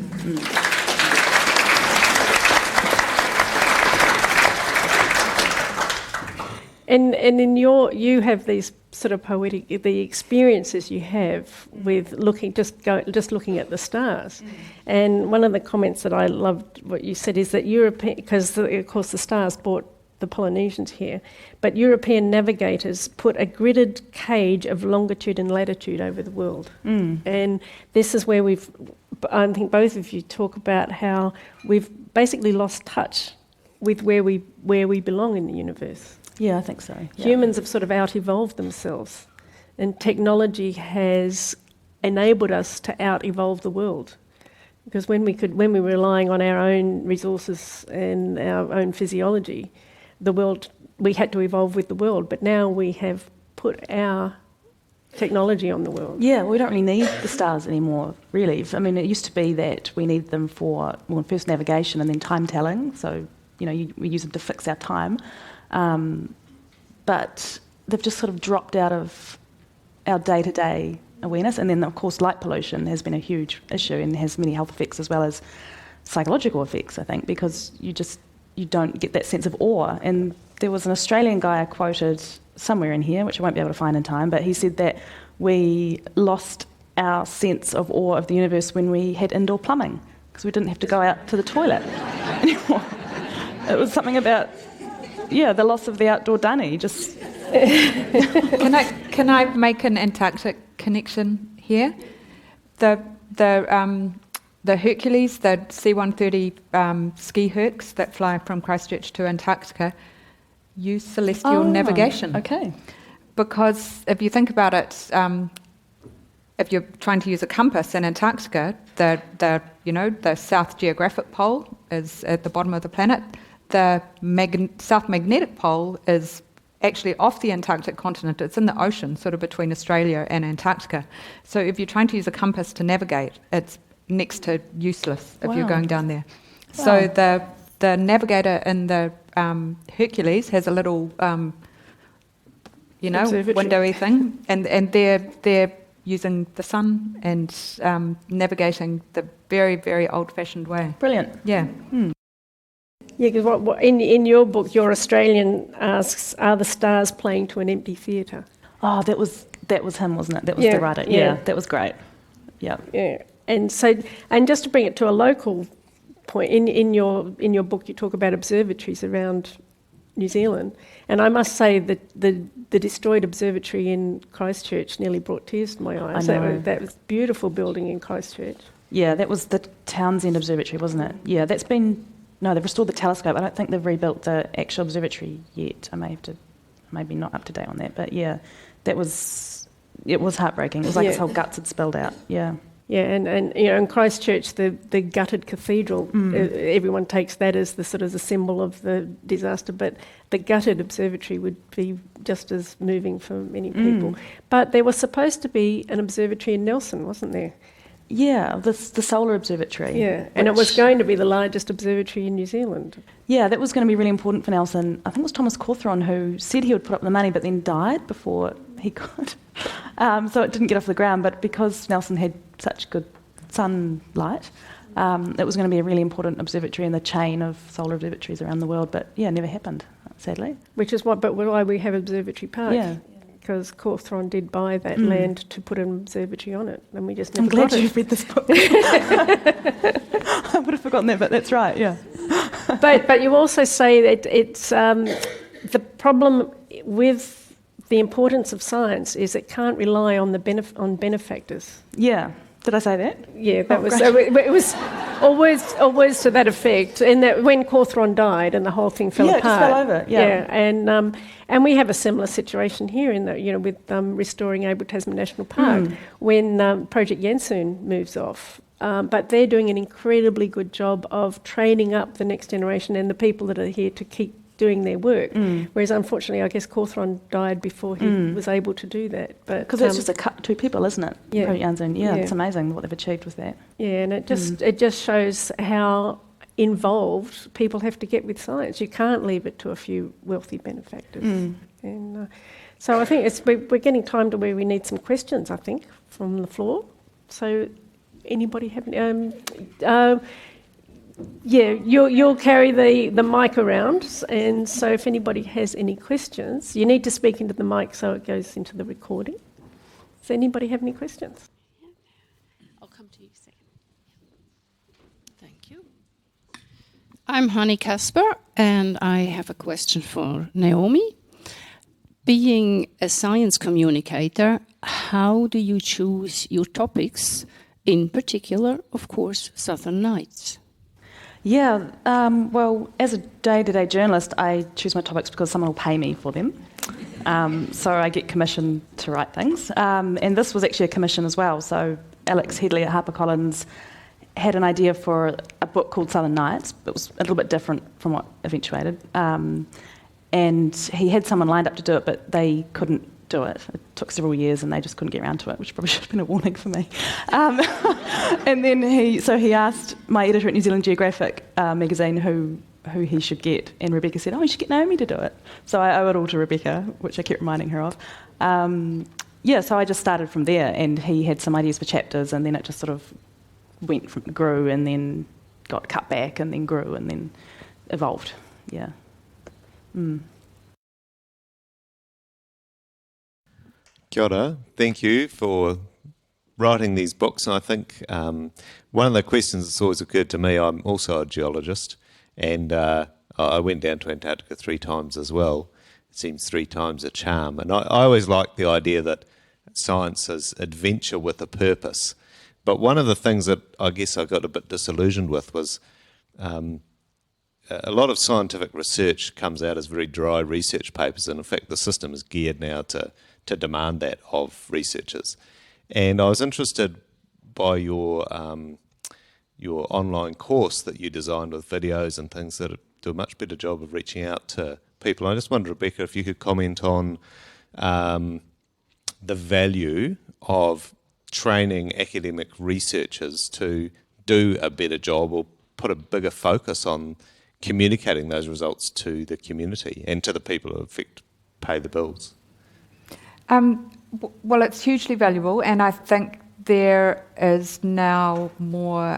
[SPEAKER 2] And in you have these sort of poetic, the experiences you have with just looking at the stars. And one of the comments that I loved what you said is that because of course the stars brought the Polynesians here, but European navigators put a gridded cage of longitude and latitude over the world. And this is where I think both of you talk about how we've basically lost touch with where we belong in the universe.
[SPEAKER 4] Yeah, I think so. Yeah.
[SPEAKER 2] Humans have sort of out-evolved themselves, and technology has enabled us to out-evolve the world. Because when we were relying on our own resources and our own physiology, we had to evolve with the world, but now we have put our technology on the world.
[SPEAKER 4] Yeah, we don't really need the stars anymore, really. I mean, it used to be that we needed them for, first navigation and then time telling, so, we use them to fix our time. But they've just sort of dropped out of our day-to-day awareness. And then, of course, light pollution has been a huge issue and has many health effects as well as psychological effects, I think, because you don't get that sense of awe. And there was an Australian guy I quoted somewhere in here, which I won't be able to find in time, but he said that we lost our sense of awe of the universe when we had indoor plumbing, because we didn't have to go out to the toilet anymore. It was something about... the loss of the outdoor dunny. Just
[SPEAKER 3] Can I make an Antarctic connection here? The Hercules, the C-130 ski Hercs that fly from Christchurch to Antarctica, use celestial navigation.
[SPEAKER 4] Okay.
[SPEAKER 3] Because if you think about it, if you're trying to use a compass in Antarctica, the South Geographic Pole is at the bottom of the planet. The South Magnetic Pole is actually off the Antarctic continent. It's in the ocean, sort of between Australia and Antarctica. So if you're trying to use a compass to navigate, it's next to useless if you're going down there. Wow. So the navigator in the Hercules has a little, windowy thing, and they're using the sun and navigating the very, very old-fashioned way.
[SPEAKER 4] Brilliant.
[SPEAKER 3] Yeah.
[SPEAKER 2] Yeah, because what in your book, your Australian asks, are the stars playing to an empty theatre?
[SPEAKER 4] Oh, that was him, wasn't it? That was the writer. Yeah, that was great. Yeah.
[SPEAKER 2] Yeah, and just to bring it to a local point, in your book, you talk about observatories around New Zealand, and I must say that the destroyed observatory in Christchurch nearly brought tears to my eyes.
[SPEAKER 4] I know.
[SPEAKER 2] That was a beautiful building in Christchaych.
[SPEAKER 4] Yeah, that was the Townsend Observatory, wasn't it? Yeah, that's been... No, they've restored the telescope. I don't think they've rebuilt the actual observatory yet. I maybe not up to date on that, but yeah, it was heartbreaking. It was like his whole guts had spilled out. Yeah.
[SPEAKER 2] Yeah, and in Christchurch, the gutted cathedral, everyone takes that as the sort of the symbol of the disaster, but the gutted observatory would be just as moving for many people. But there was supposed to be an observatory in Nelson, wasn't there?
[SPEAKER 4] Yeah, the solar observatory.
[SPEAKER 2] Yeah, and it was going to be the largest observatory in New Zealand.
[SPEAKER 4] Yeah, that was going to be really important for Nelson. I think it was Thomas Cawthron who said he would put up the money, but then died before he could. So it didn't get off the ground, but because Nelson had such good sunlight, it was going to be a really important observatory in the chain of solar observatories around the world, but yeah, it never happened, sadly.
[SPEAKER 2] Which is why we have Observatory Park. Yeah. Because Cawthron did buy that land to put an observatory on it, and we just never got it.
[SPEAKER 4] I'm glad you've read this book. I would have forgotten that, but that's right, yeah.
[SPEAKER 2] But you also say that it's the problem with the importance of science is it can't rely on on benefactors.
[SPEAKER 4] Yeah. Did I say that?
[SPEAKER 2] Yeah, that was. So it was always to that effect. And that when Cawthron died and the whole thing fell apart.
[SPEAKER 4] Yeah, it just fell over. Yeah.
[SPEAKER 2] And we have a similar situation here in that with restoring Abel Tasman National Park when Project Yansoon moves off. But they're doing an incredibly good job of training up the next generation and the people that are here to keep doing their work. Whereas unfortunately, I guess Cawthron died before he was able to do that. But
[SPEAKER 4] Because it's just two people, isn't it?
[SPEAKER 2] Yeah.
[SPEAKER 4] Yeah, it's amazing what they've achieved with that.
[SPEAKER 2] Yeah, and it just shows how involved people have to get with science. You can't leave it to a few wealthy benefactors. And so I think we're getting time to where we need some questions, I think, from the floor. So anybody have you'll carry the mic around, and so if anybody has any questions, you need to speak into the mic so it goes into the recording. Does anybody have any questions?
[SPEAKER 1] I'll come to you second.
[SPEAKER 5] Thank you. I'm Hani Kasper, and I have a question for Naomi. Being a science communicator, how do you choose your topics? In particular, of course, Southern Nights.
[SPEAKER 4] Yeah, well, as a day-to-day journalist, I choose my topics because someone will pay me for them. So I get commissioned to write things. And this was actually a commission as well. So Alex Headley at HarperCollins had an idea for a book called Southern Nights. It was a little bit different from what eventuated. And he had someone lined up to do it, but they couldn't do it. It took several years and they just couldn't get around to it, which probably should have been a warning for me. And then he asked my editor at New Zealand Geographic magazine who he should get, and Rebecca said, you should get Naomi to do it. So I owe it all to Rebecca, which I kept reminding her of. So I just started from there, and he had some ideas for chapters, and then it just sort of grew and then got cut back and then grew and then evolved. Yeah.
[SPEAKER 6] Kia ora. Thank you for writing these books. And I think one of the questions that's always occurred to me, I'm also a geologist, and I went down to Antarctica 3 times as well. It seems 3 times a charm. And I always like the idea that science is adventure with a purpose. But one of the things that I guess I got a bit disillusioned with was a lot of scientific research comes out as very dry research papers, and in fact the system is geared now to demand that of researchers. And I was interested by your online course that you designed with videos and things that do a much better job of reaching out to people. I just wondered, Rebecca, if you could comment on the value of training academic researchers to do a better job or put a bigger focus on communicating those results to the community and to the people who in fact pay the bills.
[SPEAKER 3] Well, it's hugely valuable, and I think there is now more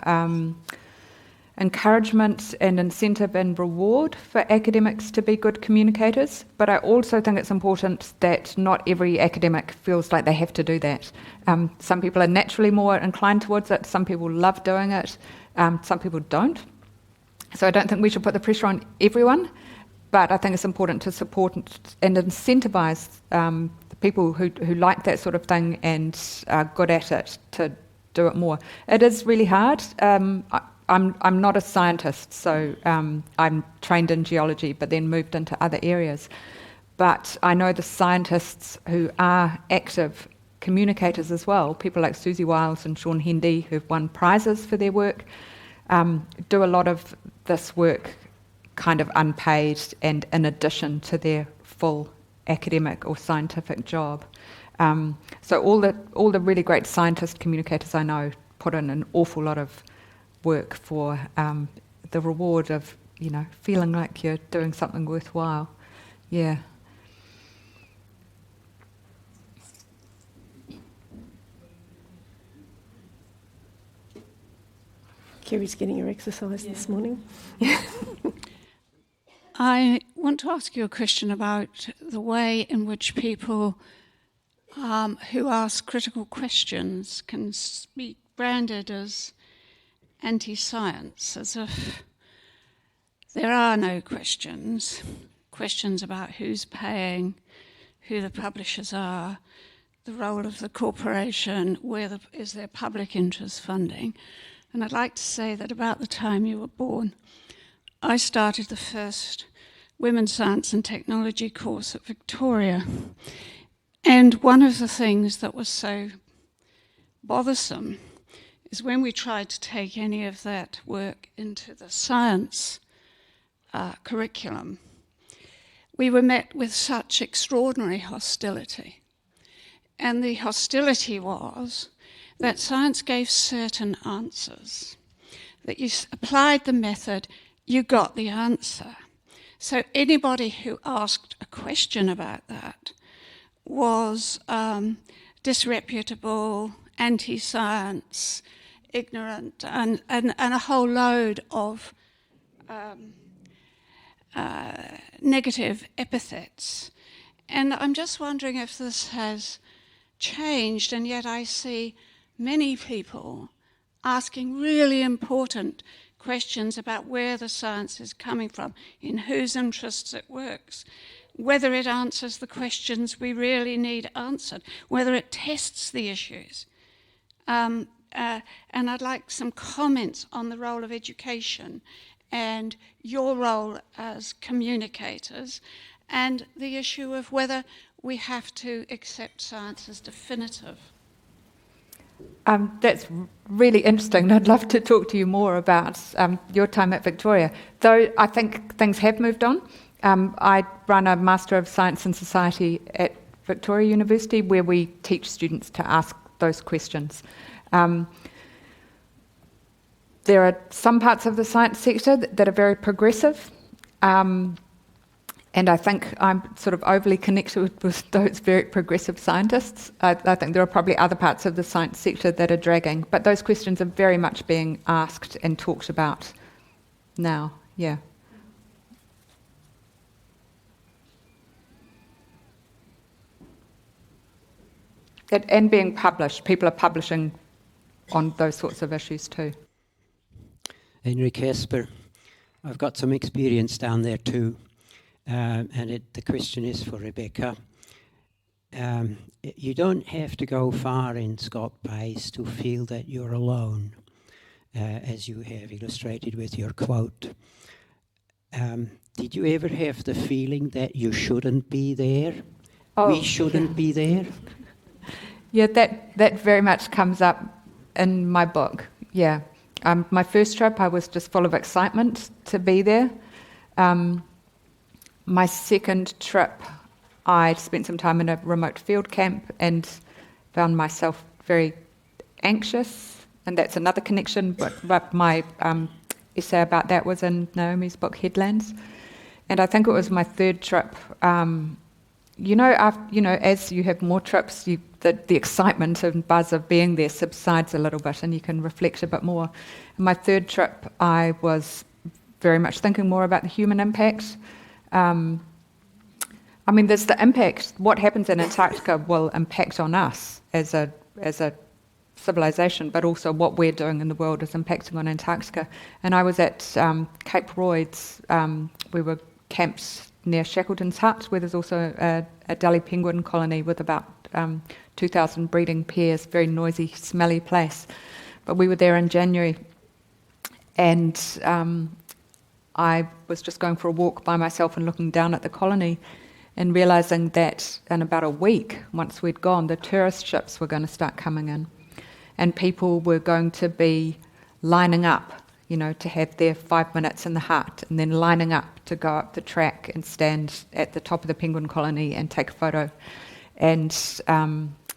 [SPEAKER 3] encouragement and incentive and reward for academics to be good communicators, but I also think it's important that not every academic feels like they have to do that. Some people are naturally more inclined towards it, some people love doing it, some people don't. So I don't think we should put the pressure on everyone, but I think it's important to support and incentivise people who like that sort of thing and are good at it to do it more. It is really hard. I'm not a scientist, so I'm trained in geology, but then moved into other areas. But I know the scientists who are active communicators as well, people like Susie Wiles and Sean Hendy, who've won prizes for their work, do a lot of this work kind of unpaid and in addition to their full academic or scientific job. So all the really great scientist communicators I know put in an awful lot of work for the reward of, feeling like you're doing something worthwhile. Yeah.
[SPEAKER 2] Kerry's getting her exercise this morning.
[SPEAKER 7] I want to ask you a question about the way in which people who ask critical questions can be branded as anti-science, as if there are no questions about who's paying, who the publishers are, the role of the corporation, is there public interest funding. And I'd like to say that about the time you were born, I started the first Women's Science and Technology course at Victoria. And one of the things that was so bothersome is when we tried to take any of that work into the science curriculum, we were met with such extraordinary hostility. And the hostility was that science gave certain answers, that you applied the method, you got the answer. So anybody who asked a question about that was disreputable, anti-science, ignorant, and a whole load of negative epithets. And I'm just wondering if this has changed, and yet I see many people asking really important questions about where the science is coming from, in whose interests it works, whether it answers the questions we really need answered, whether it tests the issues. And I'd like some comments on the role of education and your role as communicators, and the issue of whether we have to accept science as definitive.
[SPEAKER 3] That's really interesting, and I'd love to talk to you more about your time at Victoria. Though I think things have moved on. I run a Master of Science and Society at Victoria University, where we teach students to ask those questions. There are some parts of the science sector that are very progressive, and I think I'm sort of overly connected with those very progressive scientists. I think there are probably other parts of the science sector that are dragging, but those questions are very much being asked and talked about now, yeah. And being published. People are publishing on those sorts of issues too.
[SPEAKER 8] Henry Casper, I've got some experience down there too, and the question is for Rebecca. You don't have to go far in Scott Price to feel that you're alone, as you have illustrated with your quote. Did you ever have the feeling that you shouldn't be there?
[SPEAKER 3] Oh.
[SPEAKER 8] We shouldn't be there?
[SPEAKER 3] Yeah, that very much comes up in my book, yeah. My first trip, I was just full of excitement to be there. My second trip, I spent some time in a remote field camp and found myself very anxious, and that's another connection, but my essay about that was in Naomi's book, Headlands. And I think it was my third trip. As you have more trips, the excitement and buzz of being there subsides a little bit and you can reflect a bit more. In my third trip, I was very much thinking more about the human impact. There's the impact. What happens in Antarctica will impact on us as a civilization, but also what we're doing in the world is impacting on Antarctica. And I was at Cape Royds. We were camped near Shackleton's Hut, where there's also a Delhi penguin colony with about 2,000 breeding pairs, very noisy, smelly place. But we were there in January, and I was just going for a walk by myself and looking down at the colony and realising that in about a week, once we'd gone, the tourist ships were going to start coming in, and people were going to be lining up, to have their 5 minutes in the hut, and then lining up to go up the track and stand at the top of the penguin colony and take a photo. And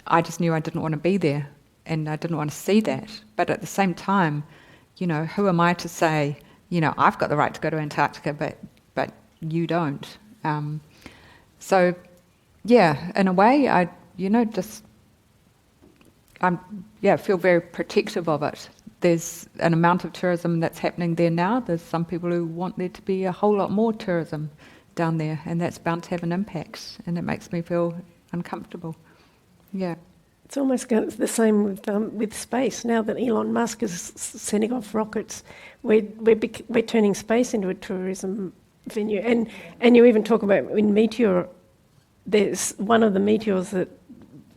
[SPEAKER 3] I just knew I didn't want to be there, and I didn't want to see that. But at the same time, who am I to say, I've got the right to go to Antarctica, but you don't. So, yeah, in a way, I feel very protective of it. There's an amount of tourism that's happening there now. There's some people who want there to be a whole lot more tourism down there, and that's bound to have an impact, and it makes me feel uncomfortable. Yeah.
[SPEAKER 2] It's almost the same with space. Now that Elon Musk is sending off rockets, we're turning space into a tourism venue. And you even talk about in meteor, there's one of the meteors that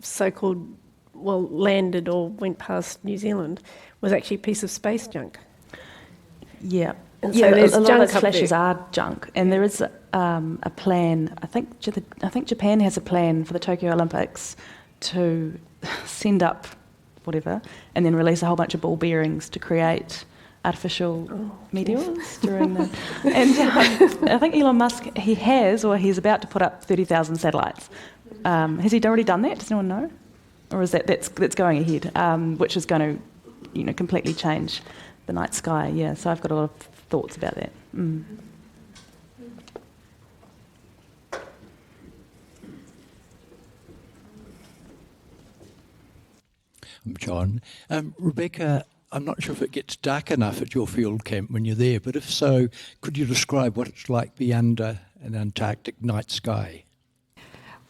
[SPEAKER 2] so-called, landed or went past New Zealand was actually a piece of space junk.
[SPEAKER 4] Yeah.
[SPEAKER 2] And so there's
[SPEAKER 4] a lot
[SPEAKER 2] junk
[SPEAKER 4] of those
[SPEAKER 2] up
[SPEAKER 4] flashes
[SPEAKER 2] there.
[SPEAKER 4] are junk, and there is a plan. I think Japan has a plan for the Tokyo Olympics to send up whatever, and then release a whole bunch of ball bearings to create artificial meteors during the... And I think Elon Musk, he has, or he's about to put up 30,000 satellites. Has he already done that? Does anyone know? Or is that's going ahead, which is going to, completely change the night sky? Yeah, so I've got a lot of thoughts about that.
[SPEAKER 9] I'm John. Rebecca, I'm not sure if it gets dark enough at your field camp when you're there, but if so, could you describe what it's like to be under an Antarctic night sky?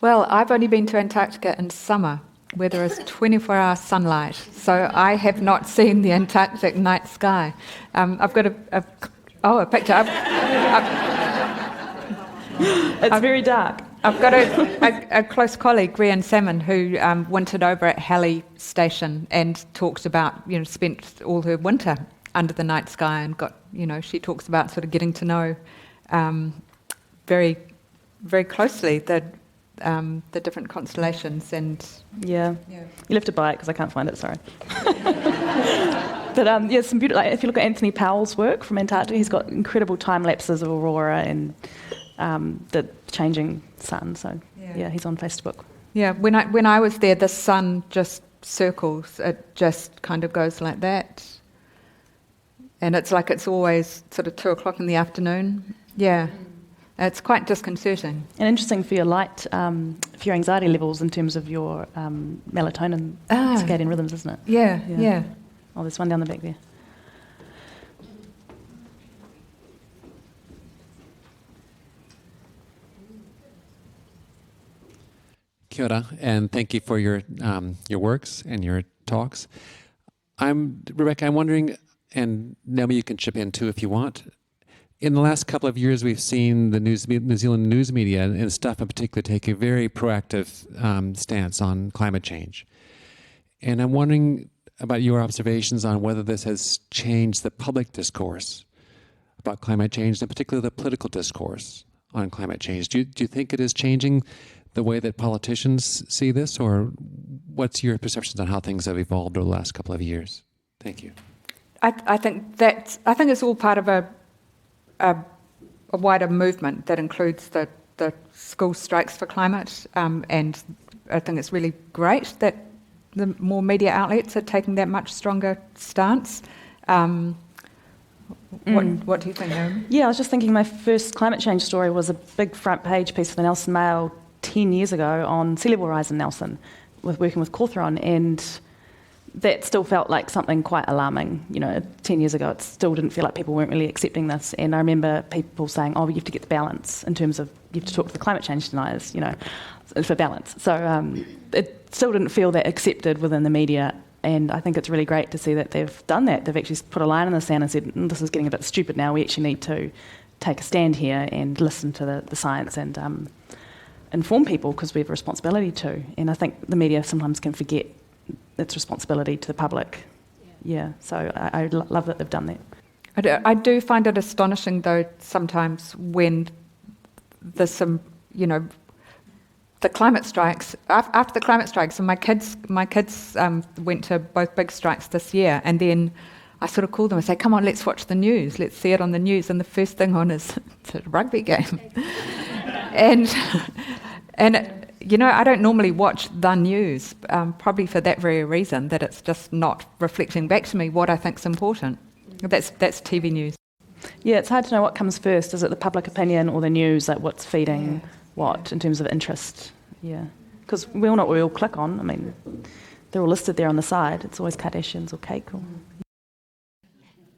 [SPEAKER 3] Well, I've only been to Antarctica in summer, where there is 24-hour sunlight, so I have not seen the Antarctic night sky. I've got a picture.
[SPEAKER 4] It's very dark.
[SPEAKER 3] I've got a close colleague, Grian Salmon, who wintered over at Halley Station and talks about, spent all her winter under the night sky and got, she talks about sort of getting to know very, very closely the different constellations and...
[SPEAKER 4] Yeah. You'll have to buy it because I can't find it, sorry. But some beautiful... Like, if you look at Anthony Powell's work from Antarctica, he's got incredible time lapses of aurora and the changing sun. So he's on Facebook.
[SPEAKER 3] Yeah, when I was there, the sun just circles. It just kind of goes like that, and it's like it's always sort of 2:00 in the afternoon. Yeah. It's quite disconcerting.
[SPEAKER 4] And interesting for your light, for your anxiety levels in terms of your melatonin circadian rhythms, isn't it?
[SPEAKER 3] Yeah.
[SPEAKER 4] Oh, there's one down the back there.
[SPEAKER 10] Kia ora, and thank you for your works and your talks. Rebecca, I'm wondering, and Naomi, you can chip in too if you want. In the last couple of years, we've seen the New Zealand news media and stuff in particular take a very proactive stance on climate change. And I'm wondering about your observations on whether this has changed the public discourse about climate change, and particularly the political discourse on climate change. Do you think it is changing the way that politicians see this, or what's your perceptions on how things have evolved over the last couple of years? Thank you.
[SPEAKER 3] I think it's all part of a wider movement that includes the school strikes for climate, and I think it's really great that the more media outlets are taking that much stronger stance. What do you think, Naomi?
[SPEAKER 4] Yeah, I was just thinking my first climate change story was a big front page piece for the Nelson Mail 10 years ago on sea level rise in Nelson, working with Cawthron, and that still felt like something quite alarming. 10 years ago, it still didn't feel like people weren't really accepting this. And I remember people saying, you have to get the balance in terms of, you have to talk to the climate change deniers, for balance. So it still didn't feel that accepted within the media. And I think it's really great to see that they've done that. They've actually put a line in the sand and said, this is getting a bit stupid now. We actually need to take a stand here and listen to the science and inform people, because we have a responsibility to. And I think the media sometimes can forget its responsibility to the public. Yeah, so I love that they've done that.
[SPEAKER 3] I do find it astonishing, though, sometimes when there's some, the climate strikes. After the climate strikes, and my kids went to both big strikes this year, and then I sort of call them and say, "Come on, let's watch the news. Let's see it on the news." And the first thing on is it's a rugby game, and I don't normally watch the news, probably for that very reason, that it's just not reflecting back to me what I think's important. That's TV news.
[SPEAKER 4] Yeah, it's hard to know what comes first. Is it the public opinion or the news? Like, what's feeding what in terms of interest? Yeah, because we all know what we all click on. I mean, they're all listed there on the side. It's always Kardashians or cake. Or...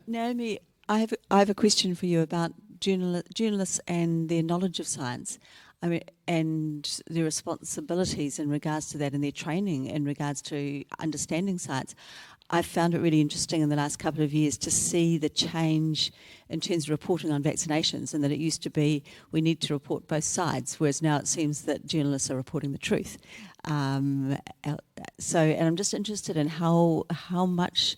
[SPEAKER 11] Naomi, I have a question for you about journalists and their knowledge of science. And their responsibilities in regards to that, and their training in regards to understanding science. I've found it really interesting in the last couple of years to see the change in terms of reporting on vaccinations, and that it used to be we need to report both sides, whereas now it seems that journalists are reporting the truth. And I'm just interested in how much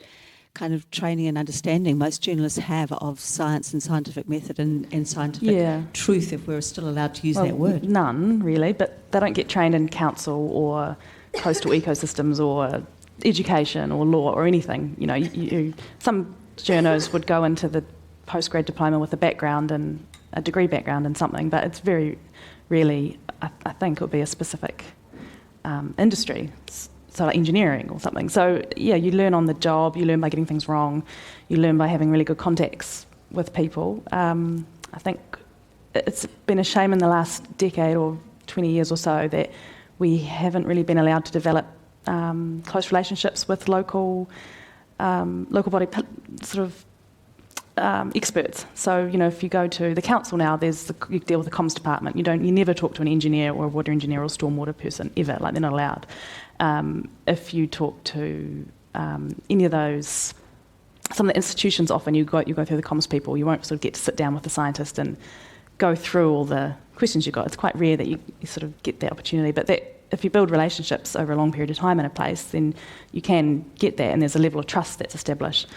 [SPEAKER 11] kind of training and understanding most journalists have of science and scientific method and scientific truth, if we're still allowed to use that word.
[SPEAKER 4] None, really, but they don't get trained in council or coastal ecosystems or education or law or anything. Some journos would go into the postgrad diploma with a degree background in something, but it's very rarely, I think it would be a specific industry, so like engineering or something. So yeah, you learn on the job, you learn by getting things wrong, you learn by having really good contacts with people. I think it's been a shame in the last decade or 20 years or so that we haven't really been allowed to develop close relationships with local body experts. So, if you go to the council now, you deal with the comms department. You never talk to an engineer or a water engineer or stormwater person ever. Like, they're not allowed. If you talk to any of those, some of the institutions, often you go through the comms people. You won't sort of get to sit down with the scientist and go through all the questions you've got. It's quite rare that you sort of get that opportunity. But if you build relationships over a long period of time in a place, then you can get that, and there's a level of trust that's established.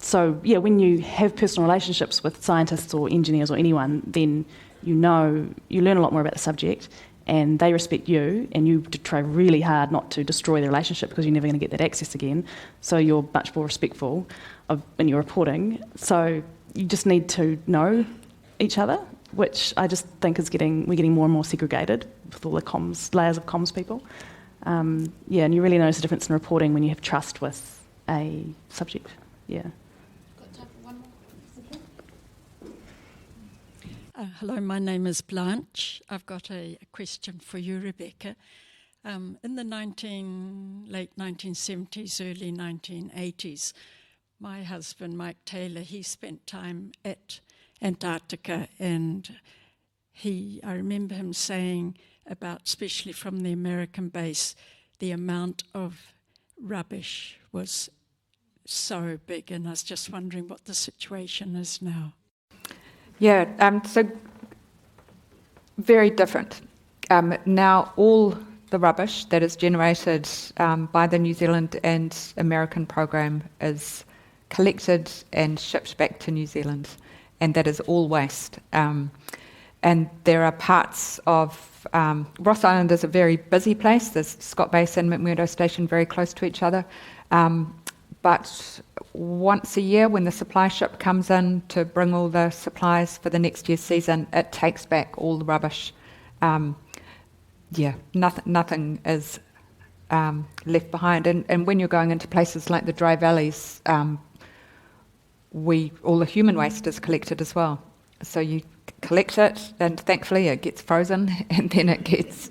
[SPEAKER 4] So, yeah, when you have personal relationships with scientists or engineers or anyone, then you learn a lot more about the subject, and they respect you, and you try really hard not to destroy the relationship because you're never going to get that access again. So you're much more respectful in your reporting. So you just need to know each other, which I just think we're getting more and more segregated with all the layers of comms people. And you really notice the difference in reporting when you have trust with a subject. Yeah.
[SPEAKER 12] Hello, my name is Blanche. I've got a question for you, Rebecca. In the late 1970s, early 1980s, my husband, Mike Taylor, he spent time at Antarctica, and I remember him saying about, especially from the American base, the amount of rubbish was so big, and I was just wondering what the situation is now.
[SPEAKER 3] Yeah, so very different. Now all the rubbish that is generated by the New Zealand and American program is collected and shipped back to New Zealand, and that is all waste. And there are parts of Ross Island is a very busy place. There's Scott Base and McMurdo Station very close to each other. But once a year, when the supply ship comes in to bring all the supplies for the next year's season, it takes back all the rubbish. Nothing is left behind. And when you're going into places like the dry valleys, all the human waste is collected as well. So you collect it, and thankfully it gets frozen, and then it gets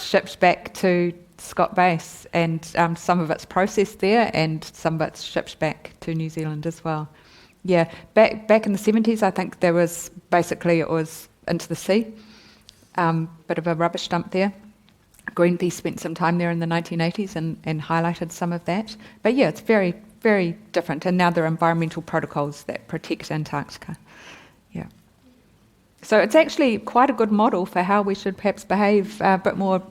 [SPEAKER 3] shipped back to Scott Base, and some of it's processed there, and some of it's shipped back to New Zealand as well. Yeah, back in the 70s, I think it was into the sea, bit of a rubbish dump there. Greenpeace spent some time there in the 1980s and highlighted some of that. But yeah, it's very, very different, and now there are environmental protocols that protect Antarctica. Yeah. So it's actually quite a good model for how we should perhaps behave a bit more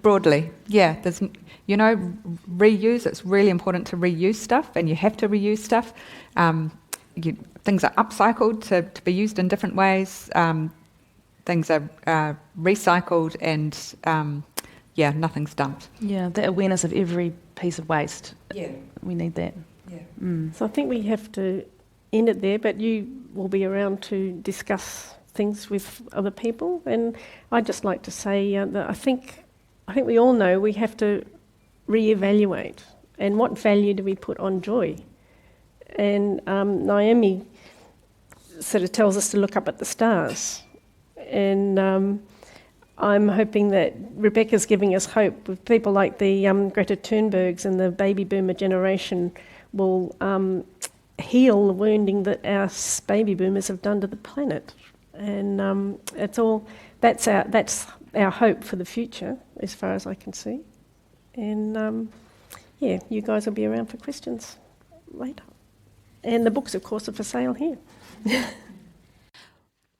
[SPEAKER 3] broadly. Yeah, there's, reuse. It's really important to reuse stuff, and you have to reuse stuff. Things are upcycled to be used in different ways. Things are recycled, and nothing's dumped.
[SPEAKER 4] Yeah, the awareness of every piece of waste.
[SPEAKER 3] Yeah,
[SPEAKER 4] we need that.
[SPEAKER 3] Yeah.
[SPEAKER 2] So I think we have to end it there, but you will be around to discuss things with other people. And I'd just like to say that I think we all know we have to reevaluate, and what value do we put on joy? And Naomi sort of tells us to look up at the stars, and I'm hoping that Rebecca's giving us hope with people like the Greta Thunbergs and the baby boomer generation will heal the wounding that our baby boomers have done to the planet. And that's our hope for the future, as far as I can see. And you guys will be around for questions later. And the books, of course, are for sale here.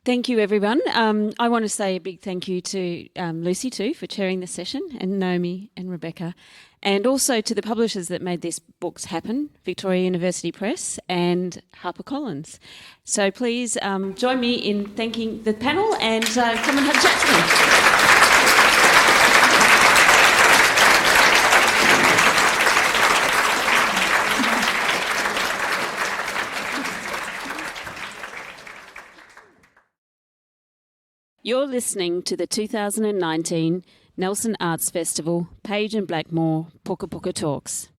[SPEAKER 1] Thank you, everyone. I want to say a big thank you to Lucy, too, for chairing the session, and Naomi and Rebecca, and also to the publishers that made these books happen, Victoria University Press and HarperCollins. So please join me in thanking the panel, and come and have a chat to them. You're listening to the 2019 Nelson Arts Festival Page and Blackmore Pukapuka Talks.